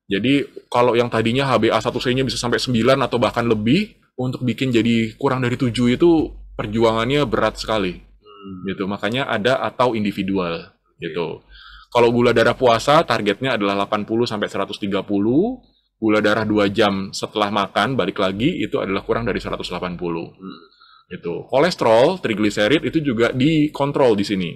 Jadi kalau yang tadinya HbA1c-nya bisa sampai 9 atau bahkan lebih, untuk bikin jadi kurang dari 7 itu perjuangannya berat sekali. Gitu, makanya ada atau individual gitu. Kalau gula darah puasa targetnya adalah 80 sampai 130, gula darah 2 jam setelah makan balik lagi itu adalah kurang dari 180. Gitu. Kolesterol, trigliserid itu juga dikontrol di sini.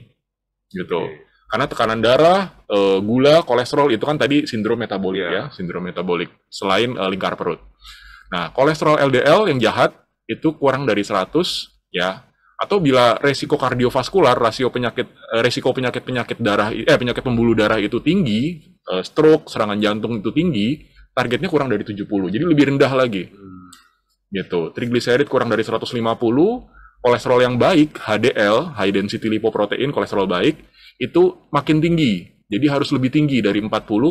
Gitu. Karena tekanan darah, gula, kolesterol itu kan tadi sindrom metabolik ya, sindrom metabolik selain lingkar perut. Nah, kolesterol LDL yang jahat itu kurang dari 100 ya. Atau bila resiko kardiovaskular, resiko penyakit darah, penyakit pembuluh darah itu tinggi, stroke, serangan jantung itu tinggi, targetnya kurang dari 70, jadi lebih rendah lagi. Gitu. Trigliserid kurang dari 150, kolesterol yang baik, HDL, high density lipoprotein, kolesterol baik, itu makin tinggi, Jadi harus lebih tinggi dari 40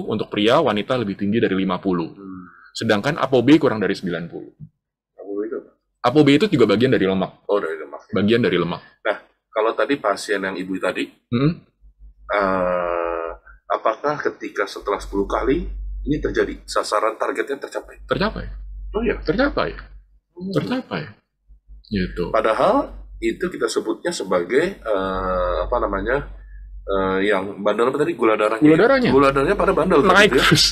untuk pria, wanita lebih tinggi dari 50. Sedangkan ApoB kurang dari 90. ApoB itu juga bagian dari lemak. Oh, dari lemak. Bagian dari lemak. Nah, kalau tadi pasien yang ibu tadi, apakah ketika setelah 10 kali ini terjadi, sasaran targetnya tercapai? Tercapai. Oh iya? Tercapai. Tercapai. Gitu. Padahal itu kita sebutnya sebagai yang bandel apa tadi, gula darahnya. Gula darahnya pada bandel. Naik gitu ya? terus.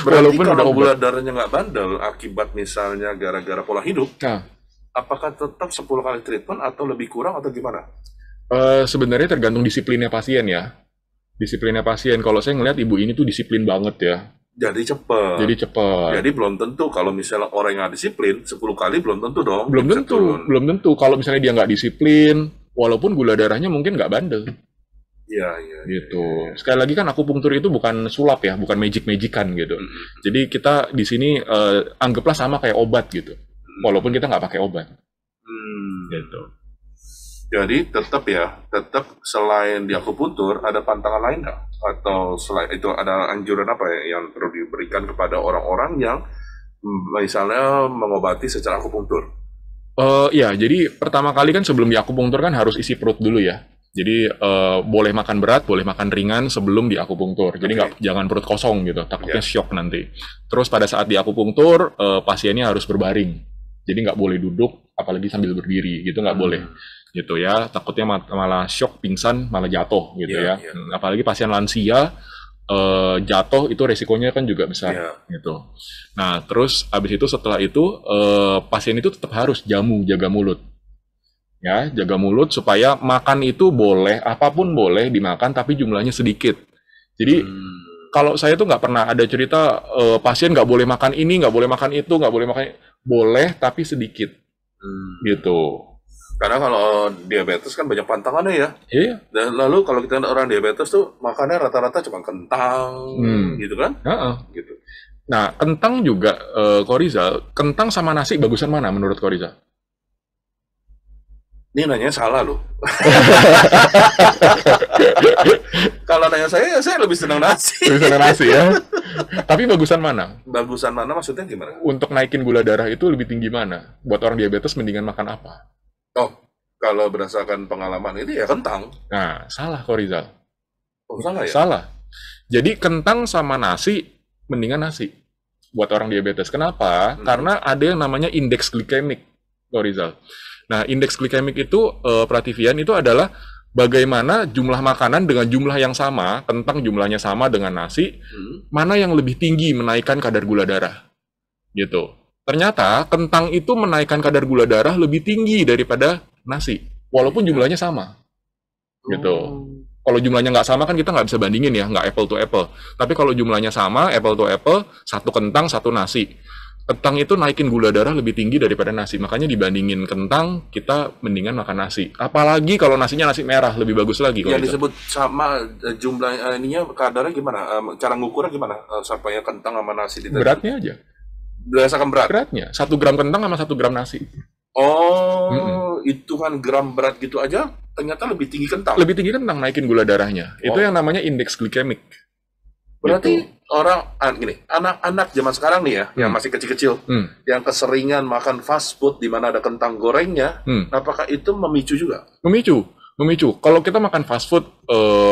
Berarti Walaupun kalau udah gula darahnya nggak bandel akibat misalnya gara-gara pola hidup, Nah, apakah tetap 10 kali treatment atau lebih kurang atau gimana? sebenarnya tergantung disiplinnya pasien ya. Disiplinnya pasien. Kalau saya ngelihat ibu ini tuh disiplin banget ya. Jadi cepet. Jadi belum tentu kalau misalnya orang yang nggak disiplin 10 kali belum tentu dong. Belum bisa tentu, turun. belum tentu. Kalau misalnya dia nggak disiplin, walaupun gula darahnya mungkin nggak bandel. Iya. Gitu. Sekali lagi kan akupunktur itu bukan sulap ya, bukan magic-magican gitu. Jadi kita di sini anggaplah sama kayak obat gitu. Walaupun kita nggak pakai obat. Gitu. Jadi tetap selain di akupuntur ada pantangan lain nggak? Atau selain itu ada anjuran apa ya yang perlu diberikan kepada orang-orang yang misalnya mengobati secara akupunktur? Ya, jadi pertama kali kan sebelum di akupunktur kan harus isi perut dulu ya. Jadi boleh makan berat, boleh makan ringan sebelum di akupunktur. Jadi jangan perut kosong gitu, takutnya shock nanti. Terus pada saat di akupunktur pasiennya harus berbaring. Jadi nggak boleh duduk, apalagi sambil berdiri, gitu nggak boleh. Gitu ya, takutnya malah shock, pingsan, malah jatuh gitu ya. Apalagi pasien lansia jatuh itu resikonya kan juga besar gitu. Nah, terus abis itu setelah itu pasien itu tetap harus jaga mulut. Ya, jaga mulut supaya makan itu boleh, apapun boleh dimakan tapi jumlahnya sedikit. Jadi kalau saya tuh nggak pernah ada cerita pasien nggak boleh makan ini, nggak boleh makan itu, nggak boleh makan, boleh tapi sedikit. Gitu. Karena kalau diabetes kan banyak pantangannya ya. Iya. Dan lalu kalau kita orang diabetes tuh makannya rata-rata cuma kentang, gitu kan? Gitu. Nah, kentang juga, Korizal, kentang sama nasi bagusan mana menurut Korizal? Ini nanya salah loh. Kalau nanya saya lebih senang nasi. Lebih senang nasi ya. Tapi bagusan mana? Bagusan mana maksudnya gimana? Untuk naikin gula darah itu lebih tinggi mana? Buat orang diabetes mendingan makan apa? Oh, kalau berdasarkan pengalaman ini ya kentang. Nah, salah Korizal. Oh, salah ya? Salah. Jadi kentang sama nasi mendingan nasi buat orang diabetes. Kenapa? Karena ada yang namanya indeks glikemik, Korizal. Nah, indeks glikemik itu, Prativian, itu adalah bagaimana jumlah makanan dengan jumlah yang sama, kentang jumlahnya sama dengan nasi, mana yang lebih tinggi menaikkan kadar gula darah. Gitu. Ternyata kentang itu menaikkan kadar gula darah lebih tinggi daripada nasi, walaupun jumlahnya sama. Gitu. Kalau jumlahnya nggak sama kan kita nggak bisa bandingin ya, nggak apple to apple. Tapi kalau jumlahnya sama, apple to apple, satu kentang, satu nasi. Kentang itu naikin gula darah lebih tinggi daripada nasi. Makanya dibandingin kentang, kita mendingan makan nasi. Apalagi kalau nasinya nasi merah, lebih bagus lagi. Yang disebut sama jumlah ininya, kadarnya gimana? Cara ngukurnya gimana? Sampai kentang sama nasi di beratnya aja. Berdasarkan berat? Beratnya. 1 gram kentang sama 1 gram nasi. Oh, hitungan gram berat gitu aja, ternyata lebih tinggi kentang? Lebih tinggi kentang naikin gula darahnya. Itu yang namanya indeks glikemik. Berarti orang gini, anak-anak zaman sekarang nih ya, yang masih kecil-kecil, yang keseringan makan fast food di mana ada kentang gorengnya, apakah itu memicu juga? Memicu. Kalau kita makan fast food,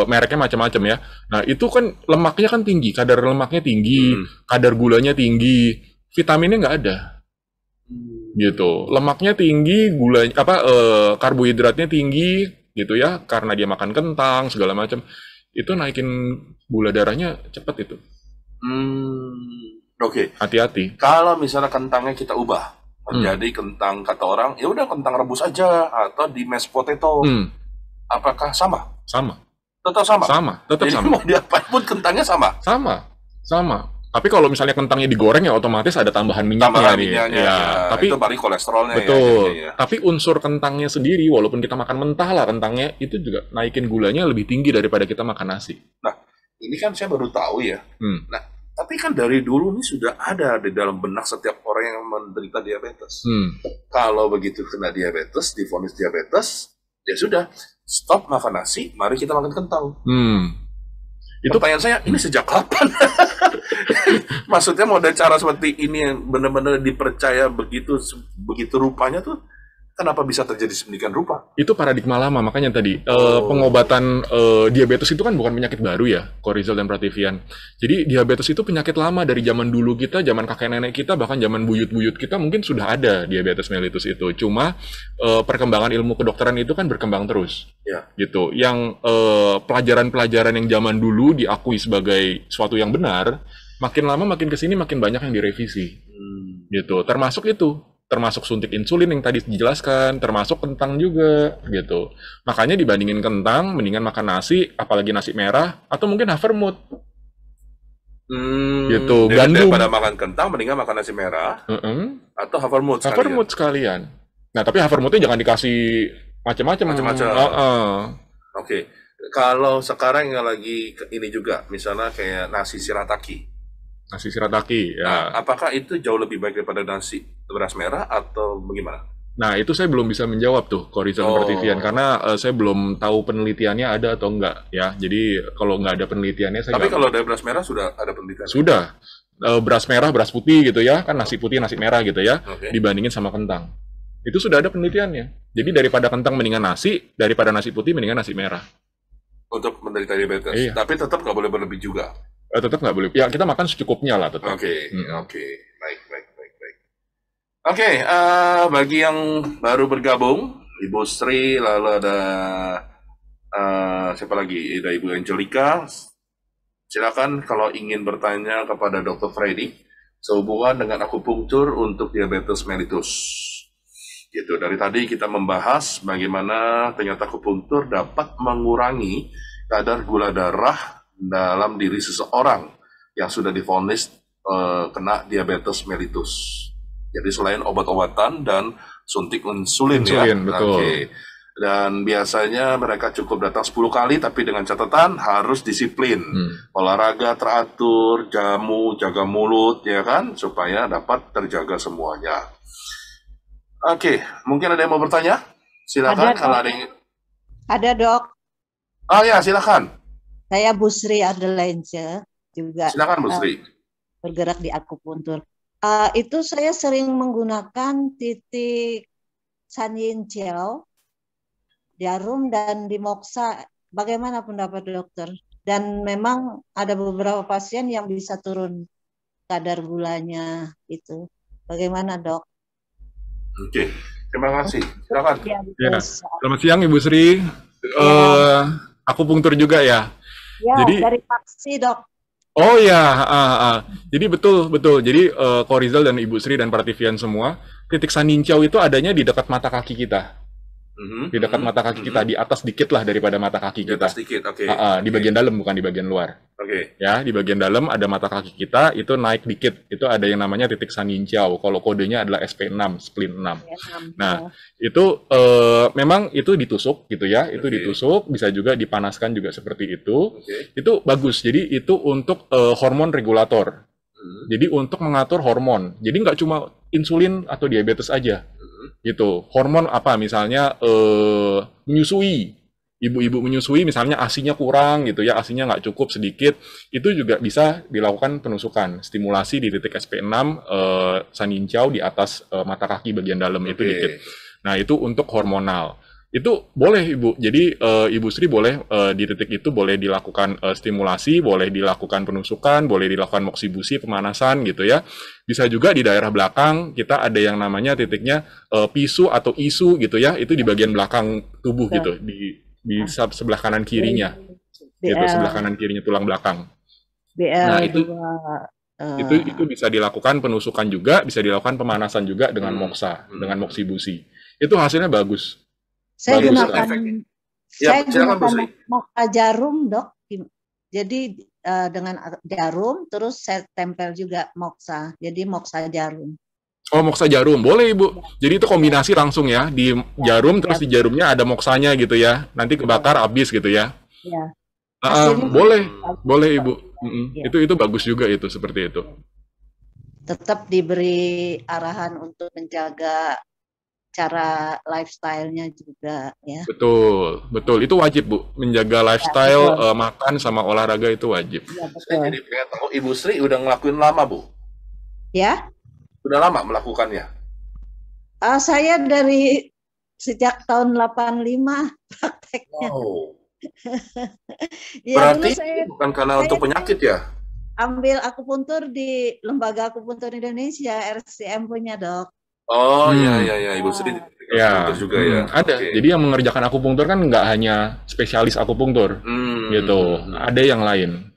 mereknya macam-macam ya. Nah, itu kan lemaknya kan tinggi, kadar lemaknya tinggi, kadar gulanya tinggi, vitaminnya nggak ada. Gitu. Lemaknya tinggi, gulanya karbohidratnya tinggi, gitu ya, karena dia makan kentang segala macam. Itu naikin gula darahnya cepat itu. Oke. Hati-hati. Kalau misalnya kentangnya kita ubah menjadi kentang, kata orang, ya udah kentang rebus aja atau di mashed potato. Apakah sama? Sama. Tetap sama. Tetap Jadi sama. mau diapain pun kentangnya sama. Sama. Tapi kalau misalnya kentangnya digoreng ya otomatis ada tambahan minyaknya nih. Ya. Tapi itu balik kolesterolnya. betul. Ya. Tapi unsur kentangnya sendiri, walaupun kita makan mentah lah kentangnya, itu juga naikin gulanya lebih tinggi daripada kita makan nasi. Nah, ini kan saya baru tahu ya. Nah, tapi kan dari dulu nih sudah ada di dalam benak setiap orang yang menderita diabetes. Kalau begitu kena diabetes, divonis diabetes, ya sudah, stop makan nasi, mari kita makan kentang. Itu Pertanyaan saya, ini sejak kapan? Maksudnya model cara seperti ini yang benar-benar dipercaya begitu begitu rupanya tuh, kenapa bisa terjadi sedemikian rupa? itu paradigma lama, makanya tadi pengobatan diabetes itu kan bukan penyakit baru ya, Korizal dan Prativian. Jadi diabetes itu penyakit lama dari zaman dulu kita, zaman kakek nenek kita, bahkan zaman buyut-buyut kita mungkin sudah ada diabetes mellitus itu. Cuma perkembangan ilmu kedokteran itu kan berkembang terus. Ya. Gitu. Yang pelajaran-pelajaran yang zaman dulu diakui sebagai suatu yang benar, makin lama makin kesini makin banyak yang direvisi. Gitu. Termasuk suntik insulin yang tadi dijelaskan, termasuk kentang juga, gitu. Makanya dibandingin kentang, mendingan makan nasi, apalagi nasi merah, atau mungkin Havermut. Gitu, Jadi gandum. daripada makan kentang, mendingan makan nasi merah atau Havermut sekalian. Havermut sekalian. Nah, tapi Havermutnya jangan dikasih macam-macam. Macam-macam. Oke. Kalau sekarang yang lagi ini juga, misalnya kayak nasi shirataki. Nasi shirataki, ya. Nah, apakah itu jauh lebih baik daripada nasi beras merah atau bagaimana? Nah, itu saya belum bisa menjawab tuh, Korizal Pertivian, karena saya belum tahu penelitiannya ada atau enggak, ya. Jadi, kalau nggak ada penelitiannya, saya Tapi nggak- kalau dari beras merah sudah ada penelitian. Sudah. Beras merah, beras putih gitu ya, kan nasi putih, nasi merah gitu ya, Oke. dibandingin sama kentang. Itu sudah ada penelitiannya. Jadi, daripada kentang mendingan nasi, daripada nasi putih mendingan nasi merah. Untuk menderita diabetes. Iya. Tapi tetap nggak boleh berlebih juga. Tetap nggak boleh. Ya, kita makan secukupnya lah tetap. Oke, Hmm. oke. Baik. Oke, bagi yang baru bergabung, Ibu Sri, lalu ada siapa lagi? Ada Ibu Angelica. Silakan kalau ingin bertanya kepada Dr. Freddy sehubungan dengan akupunktur untuk diabetes mellitus. Gitu. Dari tadi kita membahas bagaimana ternyata akupunktur dapat mengurangi kadar gula darah dalam diri seseorang yang sudah divonis kena diabetes mellitus. Jadi selain obat-obatan dan suntik insulin ya. Betul. Oke. Dan biasanya mereka cukup datang 10 kali, tapi dengan catatan harus disiplin. Olahraga teratur, jaga mulut, ya kan? Supaya dapat terjaga semuanya. Oke, mungkin ada yang mau bertanya? Silakan Ada, kalau ada yang... Ada dok, Oh ya, silakan. saya Bu Sri Ardelence juga Silakan Bu Sri. bergerak di akupuntur. Itu saya sering menggunakan titik Sanyin Chiao, jarum dan di Moksa. Bagaimana pendapat dokter? Dan memang ada beberapa pasien yang bisa turun kadar gulanya itu. Bagaimana dok? Oke, terima kasih. Silakan. Ya, Ya. Selamat siang Ibu Sri. Akupunktur juga ya. Ya, Jadi- dari Paksi dok. Oh ya, jadi betul. Jadi Korizal dan Ibu Sri dan Prativian semua, titik Saninchau itu adanya di dekat mata kaki kita. Di dekat mata kaki kita, di atas dikit lah daripada mata kaki Di kita. atas dikit, oke. Di bagian dalam, bukan di bagian luar. Oke. Ya, di bagian dalam ada mata kaki kita, itu naik dikit. Itu ada yang namanya titik Saninchau. Kalau kodenya adalah SP6, spleen 6. Nah, itu memang itu ditusuk gitu ya. Itu Oke. ditusuk, bisa juga dipanaskan juga seperti itu. Oke. Itu bagus. Jadi itu untuk hormon regulator. Jadi untuk mengatur hormon. Jadi nggak cuma insulin atau diabetes aja. Gitu. Hormon apa? Misalnya menyusui. Ibu-ibu menyusui misalnya ASI-nya kurang gitu ya, ASI-nya nggak cukup sedikit, itu juga bisa dilakukan penusukan, stimulasi di titik SP6 Saninchau di atas mata kaki bagian dalam itu Oke. dikit. Nah, itu untuk hormonal. Itu boleh Ibu. Jadi Ibu Sri boleh di titik itu boleh dilakukan stimulasi, boleh dilakukan penusukan, boleh dilakukan moksibusi, pemanasan gitu ya. Bisa juga di daerah belakang kita ada yang namanya titiknya pisu atau isu gitu ya. Itu di bagian belakang tubuh gitu, di sebelah kanan kirinya. Gitu, sebelah kanan kirinya tulang belakang. Nah, itu bisa dilakukan penusukan juga, bisa dilakukan pemanasan juga dengan moksa, dengan moksibusi. Itu hasilnya bagus. Saya Bagus gunakan, Ya, saya silakan, Bu Sri. gunakan Moksa jarum dok. Jadi dengan jarum terus saya tempel juga Moksa. Jadi Moksa jarum. Oh, moksa jarum. Boleh, Ibu. Jadi itu kombinasi langsung ya. Di jarum, terus di jarumnya ada moksanya gitu ya. Nanti kebakar, habis gitu ya. Ya. Hasilnya Boleh. bagus. Boleh, Ibu. Ya. Itu bagus juga itu, seperti itu. Tetap diberi arahan untuk menjaga cara lifestyle-nya juga ya. Betul, betul. Itu wajib, Bu. Menjaga lifestyle, betul. makan sama olahraga itu wajib. Ya, Saya betul. jadi pengen tahu Ibu Sri udah ngelakuin lama, Bu? Ya, Udah lama melakukannya? saya dari sejak tahun 85 prakteknya. Wow. Ya, dulu Berarti saya bukan karena untuk penyakit ya? ambil akupuntur di Lembaga Akupuntur Indonesia, RCM punya, Dok. Oh, Hmm. ya. Ibu Sri Ya, akupunktur juga ya. ada. Oke. Jadi yang mengerjakan akupunktur kan nggak hanya spesialis akupunktur, gitu. Ada yang lain.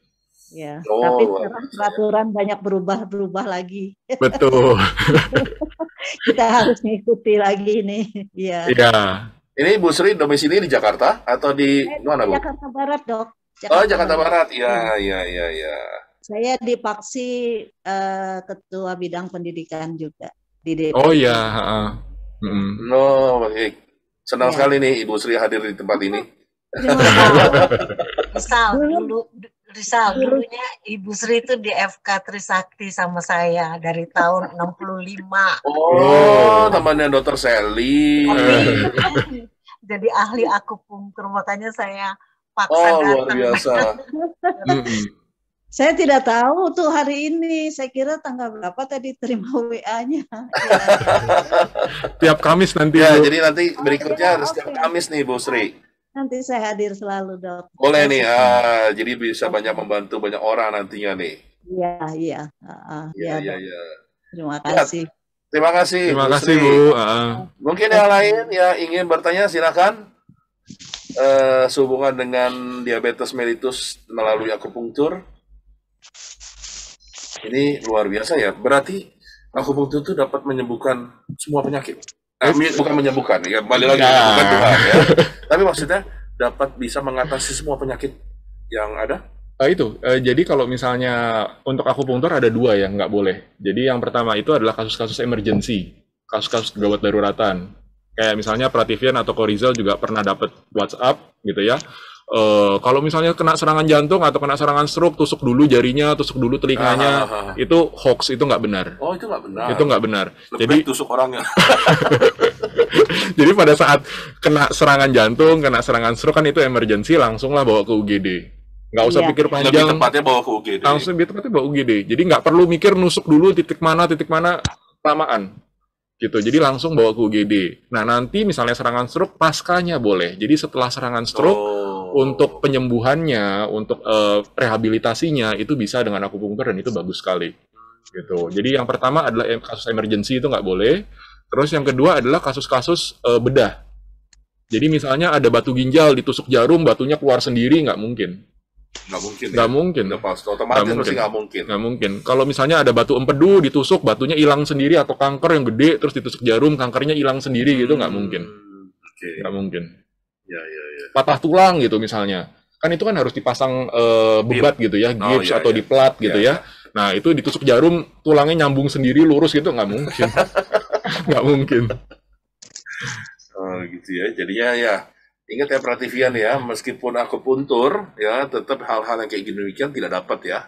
Ya, Oh, tapi luar sekarang biasa. peraturan banyak berubah lagi. Betul. Kita harus ngikuti lagi nih. Ya. Iya. Ini Bu Sri domisili di Jakarta atau di mana, Bu? Jakarta Barat, Dok. Oh, Jakarta Barat. Ya. Saya di Paksi Ketua Bidang Pendidikan juga di DPP. Oh iya, heeh. No, baik. Senang Ya. sekali nih Ibu Sri hadir di tempat ini. Terima kasih. Rizal, dulunya Ibu Sri itu di FK Trisakti sama saya dari tahun 65. Oh, temannya Dr. Sally. Jadi ahli akupunktur, makanya saya paksa Oh, luar datang. biasa. Saya tidak tahu tuh hari ini. Saya kira tanggal berapa tadi terima WA-nya. Tiap Kamis nanti. Ya, Bu. jadi nanti berikutnya ya, setiap oke. Kamis nih Bu Sri. Nanti saya hadir selalu, Dok. Boleh nih, jadi bisa banyak membantu banyak orang nantinya nih. Iya. Iya. Dok. Terima kasih. Terima kasih. Terima Bu kasih, Sri. Bu. Mungkin yang lain ya ingin bertanya silakan. Sehubungan dengan diabetes mellitus melalui akupunktur. Ini luar biasa ya. Berarti akupunktur itu dapat menyembuhkan semua penyakit. Bukan menyembuhkan, ya balik lagi bukan Tuhan ya. Tapi maksudnya dapat bisa mengatasi semua penyakit yang ada. Jadi kalau misalnya untuk akupunktur ada dua yang nggak boleh. Jadi yang pertama itu adalah kasus-kasus emergency, kasus-kasus gawat daruratan. Kayak misalnya Prativian atau Korizal juga pernah dapat WhatsApp gitu ya. Kalau misalnya kena serangan jantung atau kena serangan stroke, tusuk dulu jarinya, tusuk dulu telinganya, itu hoax, itu nggak benar. Oh, itu nggak benar. Itu nggak benar. Lebih tusuk orangnya. Jadi pada saat kena serangan jantung, kena serangan stroke kan itu emergency, langsunglah bawa ke UGD. Nggak usah pikir panjang. Lebih tepatnya bawa ke UGD. Langsung lebih tepatnya bawa UGD. Jadi nggak perlu mikir nusuk dulu titik mana, lamaan. Gitu. Jadi langsung bawa ke UGD. Nah, nanti misalnya serangan stroke, paskanya boleh. Jadi setelah serangan stroke, untuk penyembuhannya, untuk rehabilitasinya, itu bisa dengan akupunktur dan itu bagus sekali. Gitu. Jadi yang pertama adalah kasus emergency itu nggak boleh. Terus yang kedua adalah kasus-kasus bedah. Jadi misalnya ada batu ginjal, ditusuk jarum, batunya keluar sendiri, nggak mungkin. Nggak mungkin. Udah pasti, otomatis mesti nggak mungkin. Nggak mungkin. Kalau misalnya ada batu empedu, ditusuk, batunya hilang sendiri, atau kanker yang gede, terus ditusuk jarum, kankernya hilang sendiri, gitu nggak mungkin. Nggak mungkin. Ya. Patah tulang gitu misalnya. Kan itu kan harus dipasang bebat gitu ya, gips atau diplat gitu ya. Nah, itu ditusuk jarum, tulangnya nyambung sendiri, lurus gitu, nggak mungkin. Nggak mungkin. Oh, gitu ya. Jadinya ya, ingat ya Prativian ya, meskipun akupuntur ya, tetap hal-hal yang kayak gini demikian tidak dapat ya.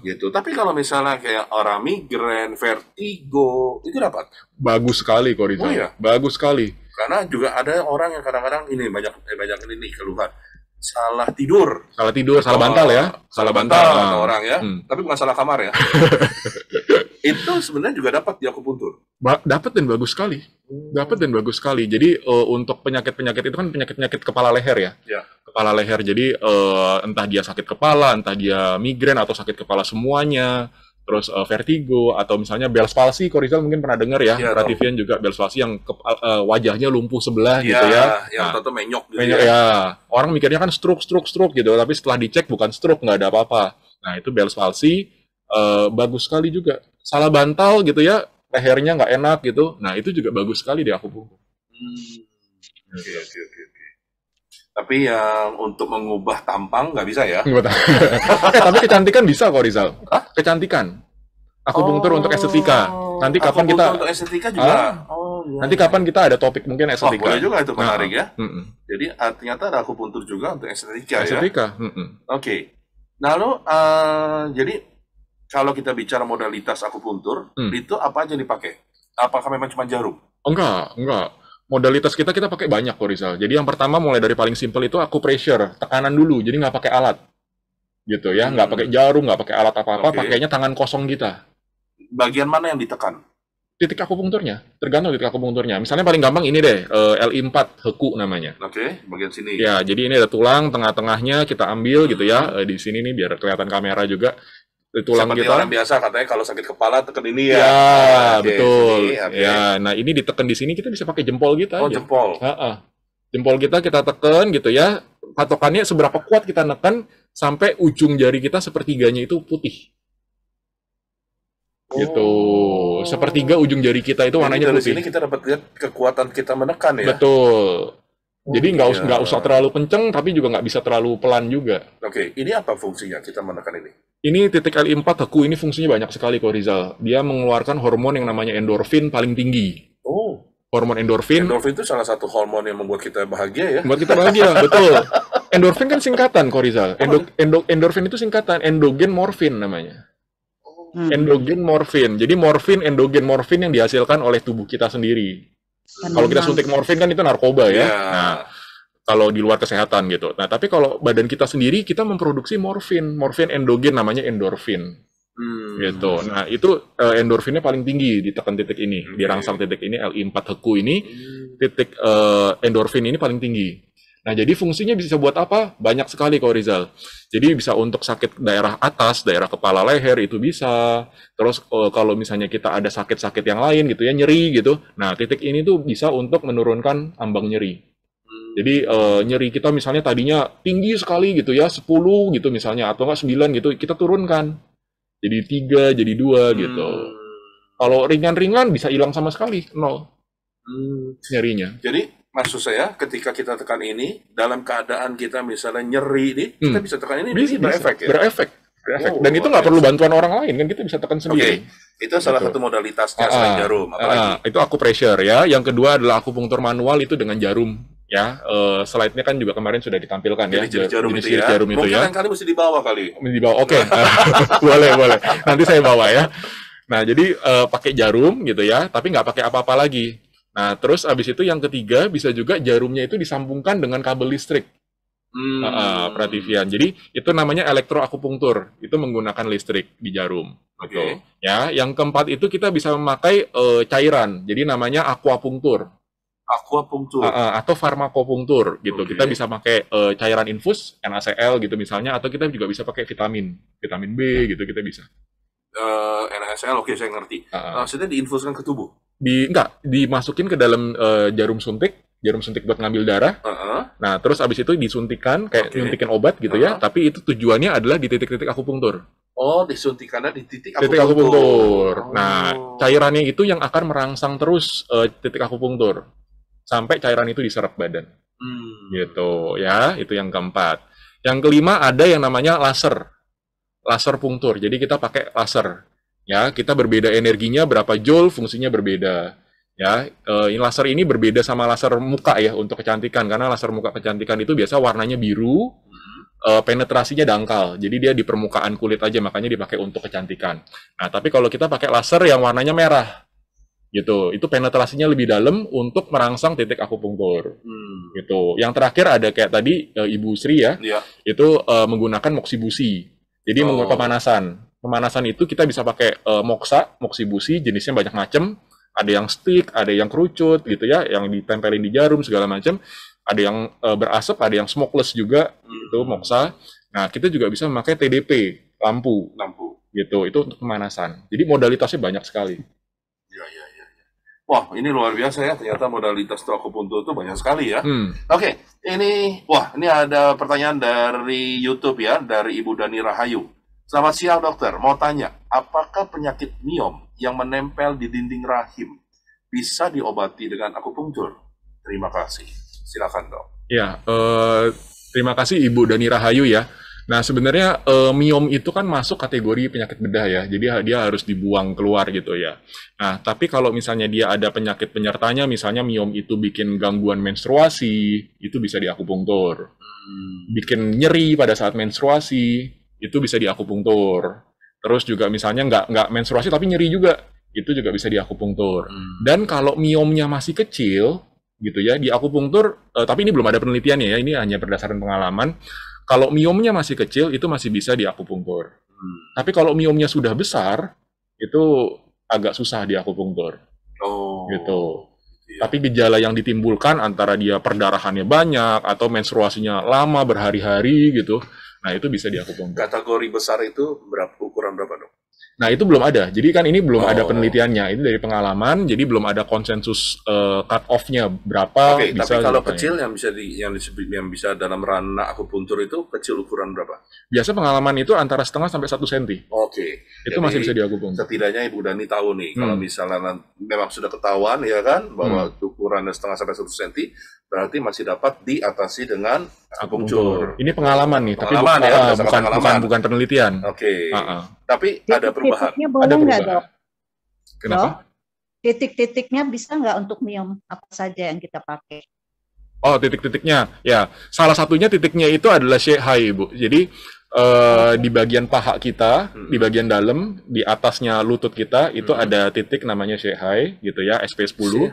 Gitu. Tapi kalau misalnya kayak orang migrain, vertigo, itu dapat. Bagus sekali kok Rizal. Oh, iya? Bagus sekali. Karena juga ada orang yang kadang-kadang ini banyak ini nih keluhan. Salah tidur. Salah bantal ya. Salah bantal kata orang ya. Tapi bukan salah kamar ya. Itu sebenarnya juga dapat di akupuntur. Dapat dan bagus sekali. Jadi untuk penyakit-penyakit itu kan penyakit-penyakit kepala leher ya. Kepala leher. Jadi entah dia sakit kepala, entah dia migrain atau sakit kepala semuanya. Terus vertigo atau misalnya Bell's palsy, Korizal mungkin pernah dengar ya, Prativian juga Bell's palsy yang wajahnya lumpuh sebelah gitu ya. Yang menyok gitu ya. Orang mikirnya kan stroke gitu, tapi setelah dicek bukan stroke, nggak ada apa-apa. Nah itu Bell's palsy bagus sekali juga. Salah bantal gitu ya, lehernya nggak enak gitu. Nah itu juga bagus sekali di akupunktur. Oke. Tapi yang untuk mengubah tampang nggak bisa ya? Tapi kecantikan bisa kok Rizal. Kecantikan. Akupunktur untuk estetika. Nanti kapan kita untuk estetika juga. Nanti kapan kita ada topik mungkin estetika. Boleh juga itu menarik ya. Jadi ternyata ada akupuntur juga untuk estetika ya. Oke. Lalu jadi kalau kita bicara modalitas akupuntur, itu apa aja dipakai? Apakah memang cuma jarum? Enggak. Modalitas kita pakai banyak kok Rizal. Jadi yang pertama mulai dari paling simpel itu acupressure, tekanan dulu. Jadi nggak pakai alat, gitu ya. Nggak pakai jarum, nggak pakai alat apa-apa, pakainya tangan kosong kita. Bagian mana yang ditekan? Titik akupunkturnya, tergantung titik akupunkturnya. Misalnya paling gampang ini deh, LI4 heku namanya. Bagian sini. Ya, jadi ini ada tulang, tengah-tengahnya kita ambil gitu ya. Di sini nih biar kelihatan kamera juga. Tulang seperti kita. Orang biasa katanya kalau sakit kepala tekan ini ya. Ya, Oke, betul. sini, Ya, nah ini ditekan di sini kita bisa pakai jempol kita aja. jempol. Jempol kita tekan gitu ya. Patokannya seberapa kuat kita nekan sampai ujung jari kita sepertiganya itu putih. Gitu. Sepertiga ujung jari kita itu warnanya dari putih. sini kita dapat lihat kekuatan kita menekan ya. Betul. Jadi nggak usah terlalu kenceng, tapi juga nggak bisa terlalu pelan juga. Oke, ini apa fungsinya kita menekan ini? Ini titik LI4 heku ini fungsinya banyak sekali kok Rizal. Dia mengeluarkan hormon yang namanya endorfin paling tinggi. Hormon endorfin. Endorfin itu salah satu hormon yang membuat kita bahagia ya. Membuat kita bahagia, betul. Endorfin kan singkatan kok Rizal. Endorfin itu singkatan, endogen morfin namanya. Endogen morfin. Jadi morfin, endogen morfin yang dihasilkan oleh tubuh kita sendiri. Kalau kita suntik morfin kan itu narkoba ya. Nah, kalau di luar kesehatan gitu. Nah, tapi kalau badan kita sendiri, kita memproduksi morfin endogen namanya endorfin. Gitu. Nah, itu endorfinnya paling tinggi di tekan titik ini, di rangsang titik ini LI4 heku ini, titik endorfin ini paling tinggi. Nah, jadi fungsinya bisa buat apa? Banyak sekali kok Rizal. Jadi bisa untuk sakit daerah atas, daerah kepala leher itu bisa. Terus kalau misalnya kita ada sakit-sakit yang lain gitu ya, nyeri gitu. Nah, titik ini tuh bisa untuk menurunkan ambang nyeri. Jadi nyeri kita misalnya tadinya tinggi sekali gitu ya, 10 gitu misalnya, atau enggak 9 gitu, kita turunkan. Jadi 3, jadi 2 gitu. Kalau ringan-ringan bisa hilang sama sekali, 0. Nyerinya. Jadi maksud saya ketika kita tekan ini, dalam keadaan kita misalnya nyeri ini, kita bisa tekan ini, bisa, berefek ya? Berefek. Dan itu nggak perlu bantuan orang lain, kan kita bisa tekan sendiri. Itu salah satu modalitasnya selain jarum. Apalagi? Itu acupressure ya. Yang kedua adalah akupunktur manual itu dengan jarum. Ya, slide-nya kan juga kemarin sudah ditampilkan ya. Jenis jarum itu ya. Jarum itu mungkin ya. yang kali mesti dibawa kali. Dibawa, oke. Boleh. Nanti saya bawa ya. Nah, jadi pakai jarum gitu ya, tapi nggak pakai apa-apa lagi. Nah, terus abis itu yang ketiga bisa juga jarumnya itu disambungkan dengan kabel listrik. Prativian. Jadi itu namanya elektroakupunktur. Itu menggunakan listrik di jarum. Oke. Ya, yang keempat itu kita bisa memakai cairan. Jadi namanya aquapunktur. Aquapunktur. Atau farmakopunktur gitu. Kita bisa pakai cairan infus, NaCl gitu misalnya, atau kita juga bisa pakai vitamin B gitu kita bisa. NaCl, oke saya ngerti. Maksudnya diinfuskan ke tubuh? Dimasukin ke dalam jarum suntik buat ngambil darah. Nah, terus abis itu disuntikan kayak nyuntikin obat gitu ya. Tapi itu tujuannya adalah di titik-titik akupunktur. Oh, disuntikannya di titik akupunktur. Nah, cairannya itu yang akan merangsang terus titik akupunktur sampai cairan itu diserap badan. Gitu ya. Itu yang keempat. Yang kelima ada yang namanya laser punktur. Jadi kita pakai laser. Ya, kita berbeda energinya berapa joule, fungsinya berbeda. Ya, laser ini berbeda sama laser muka ya untuk kecantikan, karena laser muka kecantikan itu biasa warnanya biru, penetrasinya dangkal. Jadi dia di permukaan kulit aja, makanya dipakai untuk kecantikan. Nah, tapi kalau kita pakai laser yang warnanya merah, gitu, itu penetrasinya lebih dalam untuk merangsang titik akupunktur. Gitu. Yang terakhir ada kayak tadi Ibu Sri ya, itu menggunakan moksibusi. Jadi pemanasan. Pemanasan itu kita bisa pakai moksibusi, jenisnya banyak macam. Ada yang stick, ada yang kerucut gitu ya, yang ditempelin di jarum segala macam. Ada yang berasap, ada yang smokeless juga, itu moksa. Nah, kita juga bisa memakai TDP, lampu. Gitu, itu untuk pemanasan. Jadi modalitasnya banyak sekali. Iya. Wah, ini luar biasa ya, ternyata modalitas akupunktur itu banyak sekali ya. Oke, ini ada pertanyaan dari YouTube ya, dari Ibu Dani Rahayu. Selamat siang dokter, mau tanya, apakah penyakit miom yang menempel di dinding rahim bisa diobati dengan akupunktur? Terima kasih. Silakan dok. Ya, terima kasih Ibu Dani Rahayu ya. Nah, sebenarnya miom itu kan masuk kategori penyakit bedah ya, jadi dia harus dibuang keluar gitu ya. Nah, tapi kalau misalnya dia ada penyakit penyertanya, misalnya miom itu bikin gangguan menstruasi, itu bisa diakupunktur. Bikin nyeri pada saat menstruasi, itu bisa diakupunktur. Terus juga misalnya nggak menstruasi tapi nyeri juga, itu juga bisa diakupunktur. Dan kalau miomnya masih kecil, gitu ya. Di akupunktur, tapi ini belum ada penelitiannya ya, ini hanya berdasarkan pengalaman. Kalau miomnya masih kecil, itu masih bisa di akupunktur. Tapi kalau miomnya sudah besar, itu agak susah di akupunktur. Gitu. Iya. Tapi gejala yang ditimbulkan antara dia perdarahannya banyak atau menstruasinya lama berhari-hari gitu, nah itu bisa di akupunktur. Kategori besar itu ukuran berapa dok? Nah itu belum ada, jadi kan ini belum ada penelitiannya, ini dari pengalaman, jadi belum ada konsensus cut off-nya berapa. Oke, bisa tapi kalau gitu. kecil yang bisa dalam ranah akupuntur itu kecil ukuran berapa? Biasa pengalaman itu antara 0,5 sampai 1 senti. Oke. Itu masih bisa di akupunktur. Setidaknya Ibu Dani tahu nih, kalau misalnya memang sudah ketahuan ya kan bahwa ukurannya 0,5 sampai 1 senti, berarti masih dapat diatasi dengan akupunktur. Ini pengalaman nih, tapi Pengalaman ya, bukan penelitian. Oke. Tapi ada perubahan. Titik-titiknya boleh Ada nggak, perubahan. Dok? Kenapa? Dok, titik-titiknya bisa nggak untuk miom apa saja yang kita pakai? Oh, titik-titiknya. Ya, salah satunya titiknya itu adalah Shehai, Bu. Jadi di bagian paha kita, di bagian dalam, di atasnya lutut kita itu ada titik namanya Shehai gitu ya, SP10.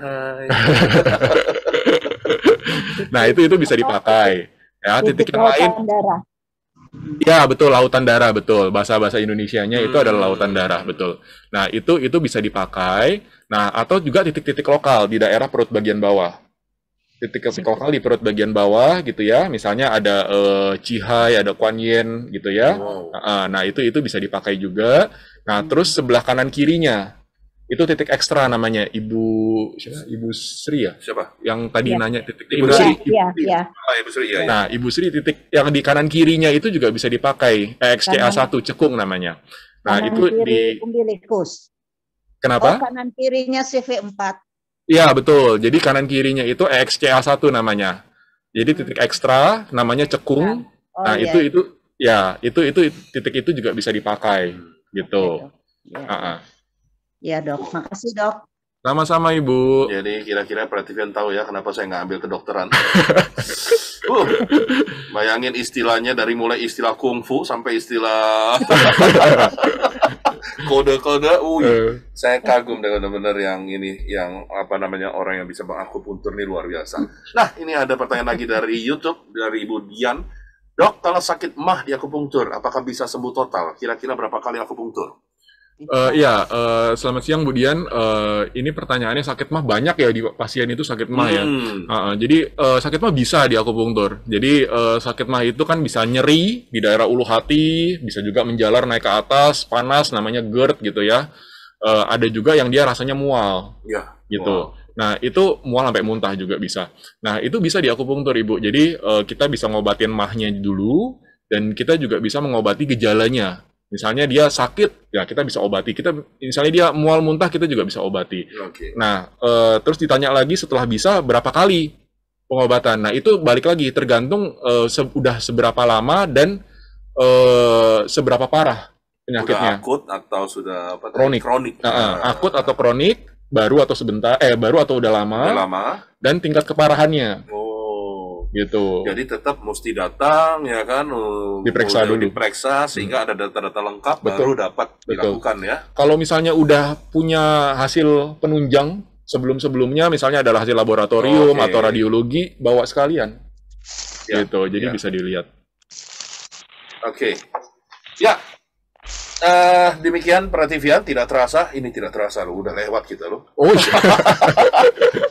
Nah, itu bisa dipakai. Ya, titik yang lain. Darah. Ya, betul, lautan darah, betul. Bahasa Indonesianya itu adalah lautan darah, betul. Nah, itu bisa dipakai. Nah, atau juga titik-titik lokal di daerah perut bagian bawah. Titik-titik lokal di perut bagian bawah gitu ya. Misalnya ada Chihai, ada Kuan Yin gitu ya. Nah, itu bisa dipakai juga. Nah, terus sebelah kanan kirinya itu titik ekstra namanya Ibu Sri ya? Siapa? Yang tadi nanya titik Ibu Ibu Sri. Sri. Iya. Ibu Sri ya. Nah, Ibu Sri titik yang di kanan kirinya itu juga bisa dipakai. XCA1 cekung namanya. Nah, kanan itu kiri umbilikus. Kenapa? Kanan kirinya CV4. Iya, betul. Jadi kanan kirinya itu XCA1 namanya. Jadi titik ekstra namanya cekung. Nah, itu titik itu juga bisa dipakai gitu. Iya, Dok. Makasih, Dok. Sama-sama, Ibu. Jadi kira-kira Prativian tahu ya kenapa saya nggak ambil kedokteran. Bayangin istilahnya dari mulai istilah kungfu sampai istilah kode-kode. Saya kagum dengan benar yang ini, yang orang yang bisa mengakupuntur ini luar biasa. Nah, ini ada pertanyaan lagi dari YouTube dari Ibu Dian. Dok, kalau sakit mah di akupunktur, apakah bisa sembuh total? Kira-kira berapa kali akupunktur? Selamat siang Bu Dian. Ini pertanyaannya sakit mah banyak ya di pasien itu sakit mah ya. Jadi sakit mah bisa di akupunktur. Jadi sakit mah itu kan bisa nyeri di daerah ulu hati, bisa juga menjalar naik ke atas, panas namanya GERD gitu ya. Ada juga yang dia rasanya mual, gitu. Nah itu mual sampai muntah juga bisa. Nah itu bisa di akupunktur Ibu. Jadi kita bisa ngobatin mahnya dulu, dan kita juga bisa mengobati gejalanya. Misalnya dia sakit, ya kita bisa obati. Misalnya dia mual muntah, kita juga bisa obati. Nah, terus ditanya lagi setelah bisa berapa kali pengobatan. Nah, itu balik lagi tergantung udah seberapa lama dan seberapa parah penyakitnya. Sudah akut atau sudah kronik. Akut atau kronik, baru atau sebentar, baru atau udah lama. Dan tingkat keparahannya. Gitu. Jadi tetap mesti datang ya kan, diperiksa sehingga ada data-data lengkap. Baru dapat dilakukan ya. Kalau misalnya udah punya hasil penunjang sebelumnya, misalnya adalah hasil laboratorium atau radiologi, bawa sekalian. Gitu. Jadi bisa dilihat. Ya. Demikian Prativian, tidak terasa loh, udah lewat kita loh.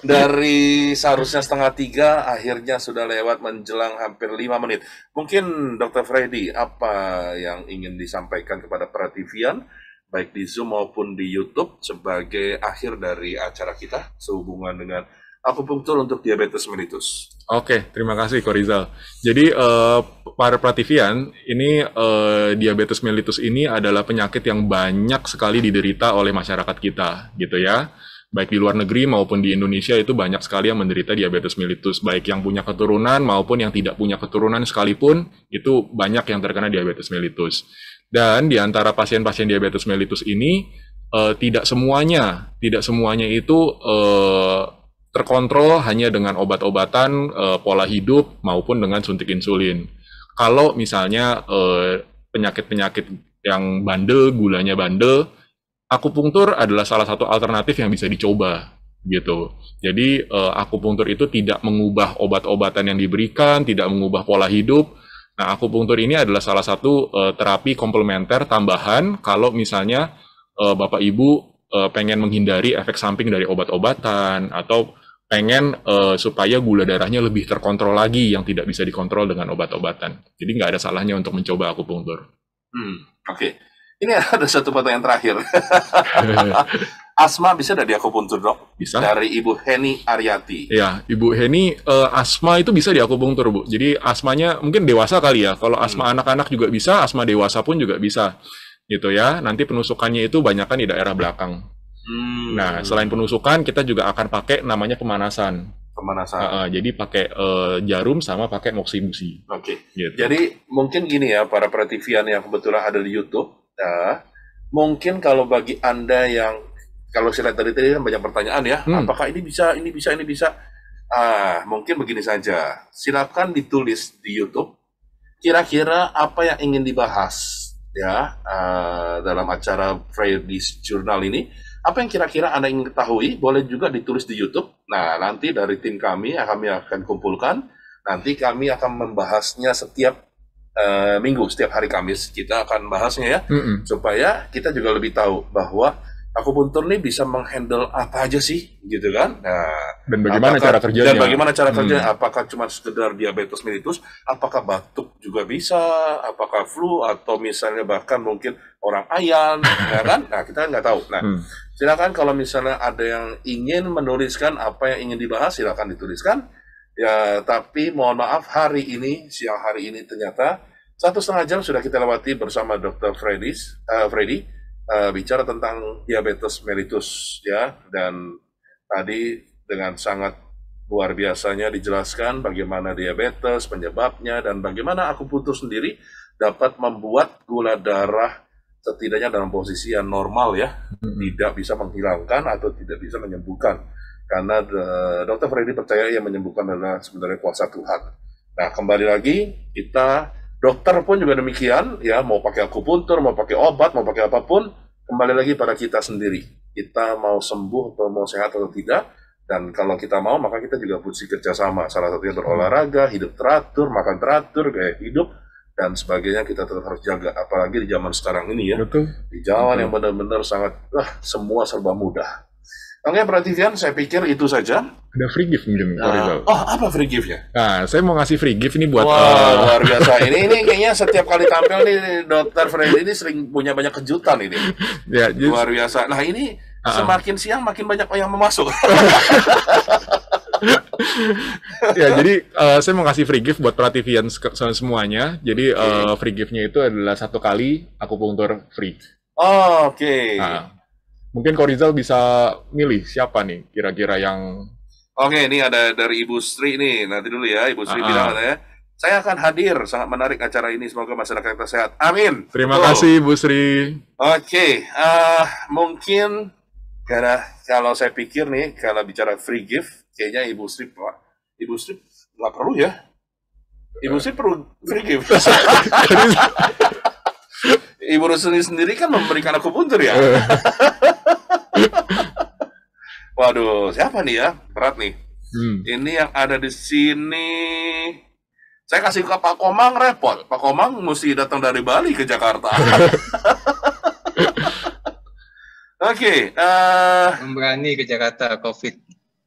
Dari seharusnya 2:30 akhirnya sudah lewat menjelang hampir 5 menit. Mungkin Dr. Freddy, apa yang ingin disampaikan kepada Prativian baik di Zoom maupun di YouTube sebagai akhir dari acara kita sehubungan dengan akupunktur untuk diabetes mellitus? Oke, terima kasih Ko Rizal. Jadi para Prativian, ini diabetes mellitus ini adalah penyakit yang banyak sekali diderita oleh masyarakat kita, gitu ya. Baik di luar negeri maupun di Indonesia itu banyak sekali yang menderita diabetes mellitus, baik yang punya keturunan maupun yang tidak punya keturunan sekalipun, itu banyak yang terkena diabetes mellitus. Dan di antara pasien-pasien diabetes mellitus ini tidak semuanya itu terkontrol hanya dengan obat-obatan, pola hidup, maupun dengan suntik insulin. Kalau misalnya penyakit-penyakit yang bandel, gulanya bandel, akupunktur adalah salah satu alternatif yang bisa dicoba. gitu. Jadi akupunktur itu tidak mengubah obat-obatan yang diberikan, tidak mengubah pola hidup. Nah, akupunktur ini adalah salah satu terapi komplementer tambahan kalau misalnya Bapak Ibu pengen menghindari efek samping dari obat-obatan atau pengen supaya gula darahnya lebih terkontrol lagi yang tidak bisa dikontrol dengan obat-obatan. Jadi nggak ada salahnya untuk mencoba akupunktur. Oke. Ini ada satu pertanyaan terakhir. Asma bisa dari akupunktur, Dok? Bisa. Dari Ibu Heni Aryati. Ya, Ibu Heni, asma itu bisa di akupunktur, Bu. Jadi asmanya mungkin dewasa kali ya. Kalau asma anak-anak juga bisa, asma dewasa pun juga bisa. Gitu ya. Nanti penusukannya itu banyakkan di daerah belakang. Nah, selain penusukan, kita juga akan pakai namanya pemanasan. Jadi pakai jarum sama pakai moksibusi. Oke. Gitu. Jadi mungkin gini ya, para perhatian yang kebetulan ada di YouTube. Nah, mungkin kalau bagi Anda yang, kalau saya lihat tadi kan banyak pertanyaan ya, apakah ini bisa, ini bisa, ini bisa. Mungkin begini saja. Silakan ditulis di YouTube. Kira-kira apa yang ingin dibahas ya dalam acara Friday's Journal ini? Apa yang kira-kira Anda ingin ketahui, boleh juga ditulis di YouTube. Nah, nanti dari tim kami akan kumpulkan. Nanti kami akan membahasnya setiap minggu, setiap hari Kamis kita akan bahasnya ya, supaya kita juga lebih tahu bahwa akupunktur ini bisa menghandle apa aja sih, gitu kan? Nah, dan bagaimana cara kerjanya? Dan bagaimana cara kerjanya? Apakah cuma sekedar diabetes mellitus? Apakah batuk juga bisa? Apakah flu? Atau misalnya bahkan mungkin orang ayan, ya kan? Nah, kita nggak tahu. Nah, silakan kalau misalnya ada yang ingin menuliskan apa yang ingin dibahas, silakan dituliskan. Ya, tapi mohon maaf siang hari ini ternyata 1,5 jam sudah kita lewati bersama Dr. Freddy bicara tentang diabetes mellitus ya, dan tadi dengan sangat luar biasanya dijelaskan bagaimana diabetes, penyebabnya, dan bagaimana akupunktur sendiri dapat membuat gula darah setidaknya dalam posisi yang normal ya, tidak bisa menghilangkan atau tidak bisa menyembuhkan. Karena Dr. Freddy percaya yang menyembuhkan adalah sebenarnya kuasa Tuhan. Nah, kembali lagi, kita dokter pun juga demikian, ya, mau pakai akupunktur, mau pakai obat, mau pakai apapun, kembali lagi pada kita sendiri. Kita mau sembuh atau mau sehat atau tidak, dan kalau kita mau, maka kita juga mesti kerjasama. Salah satunya berolahraga, hidup teratur, makan teratur, gaya hidup, dan sebagainya kita tetap harus jaga. Apalagi di zaman sekarang ini ya. Betul. Di zaman yang benar-benar sangat, semua serba mudah. Oke, perhatian, saya pikir itu saja. Ada free gift mungkin, Rizal. Apa free gift-nya? Nah, saya mau ngasih free gift ini buat... Wah, luar biasa. Ini kayaknya setiap kali tampil nih, Dr. Freddy ini sering punya banyak kejutan ini. Ya, luar biasa. Nah, ini semakin siang makin banyak yang memasuk. Ya, jadi saya mau ngasih free gift buat Prativian semuanya. Jadi free gift-nya itu adalah 1 kali akupunktur free. Oke. Nah, mungkin Korizal bisa milih siapa nih kira-kira yang... Oke, ini ada dari Ibu Sri nih. Nanti dulu ya, Ibu Sri bilang katanya, saya akan hadir, sangat menarik acara ini, semoga masyarakat kita sehat. Amin. Terima kasih, Bu Sri. Oke, mungkin karena kalau saya pikir nih, kalau bicara free gift, kayaknya Ibu Sri nggak perlu ya. Ibu Sri perlu free gift. Ibu Rusuni sendiri kan memberikan akupunktur ya. Waduh, siapa nih ya? Berat nih. Ini yang ada di sini. Saya kasih ke Pak Komang repot. Pak Komang mesti datang dari Bali ke Jakarta. Oke. Belum berani ke Jakarta, COVID.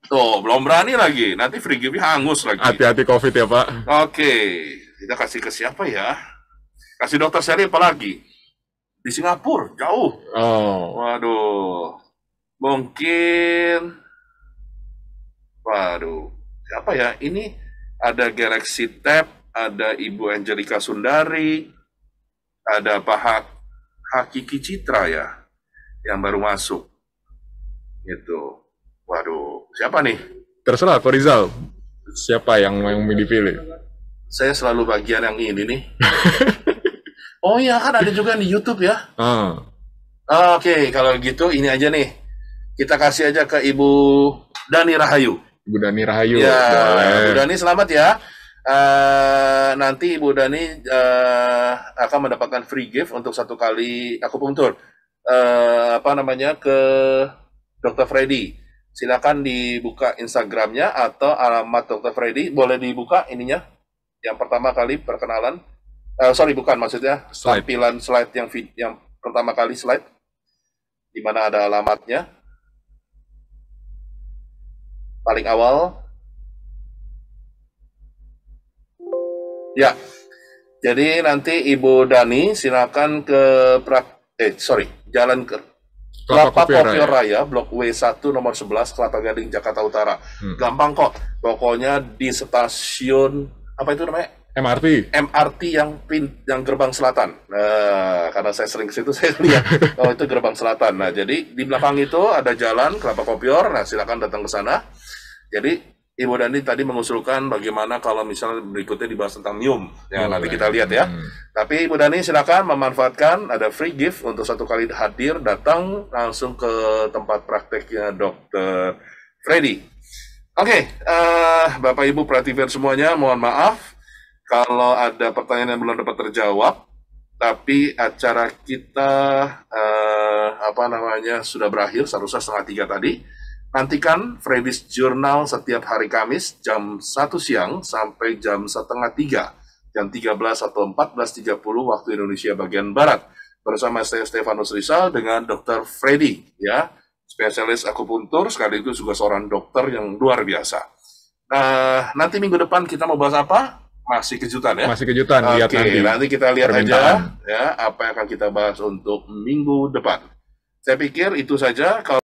Tuh, belum berani lagi. Nanti free gift-nya hangus lagi. Hati-hati COVID ya, Pak. Oke. Kita kasih ke siapa ya? Kasih Dokter Seri apa lagi? Di Singapura, jauh. Waduh. Mungkin. Waduh. Siapa ya? Ini ada Galaxy Tab, ada Ibu Angelica Sundari, ada Pak Hakiki Citra ya, yang baru masuk. Gitu. Waduh. Siapa nih? Terserah, Korizal. Siapa yang dipilih? Saya selalu bagian yang ini nih. Oh iya, kan ada juga di YouTube ya. Oke, kalau gitu ini aja nih. Kita kasih aja ke Ibu Dani Rahayu. Ibu Dani Rahayu. Ya, boleh. Ibu Dani selamat ya. Nanti Ibu Dani akan mendapatkan free gift untuk 1 kali akupunktur. Ke Dr. Freddy. Silakan dibuka Instagramnya atau alamat Dr. Freddy. Boleh dibuka ininya, yang pertama kali perkenalan. Sorry, bukan, maksudnya Slide. tampilan slide yang pertama kali slide, di mana ada alamatnya. Paling awal. Ya, jadi nanti Ibu Dani silakan ke jalan ke Kelapa Kopior Raya, Blok W1 nomor 11, Kelapa Gading, Jakarta Utara. Gampang kok, pokoknya di stasiun apa itu namanya? MRT yang gerbang selatan. Nah, karena saya sering ke situ, saya lihat itu gerbang selatan. Nah, jadi di belakang itu ada jalan Kelapa Kopior. Nah, silakan datang ke sana. Jadi Ibu Dani tadi mengusulkan bagaimana kalau misalnya berikutnya dibahas tentang MIUM. Ya, nanti kita lihat ya. Tapi Ibu Dani silakan memanfaatkan, ada free gift untuk 1 kali hadir, datang langsung ke tempat prakteknya Dr. Freddy. Oke, Bapak Ibu Prativer semuanya, mohon maaf kalau ada pertanyaan yang belum dapat terjawab. Tapi acara kita sudah berakhir, seharusnya 2:30 tadi. Nantikan Freddy's Journal setiap hari Kamis jam 1 siang sampai jam 2:30, jam 13 atau 14.30 waktu Indonesia bagian Barat. Bersama saya Stefanus Rizal dengan Dr. Freddy, ya, spesialis akupuntur sekaligus juga seorang dokter yang luar biasa. Nah, nanti minggu depan kita mau bahas apa? Masih kejutan ya? Masih kejutan, lihat nanti kita lihat aja ya apa yang akan kita bahas untuk minggu depan. Saya pikir itu saja.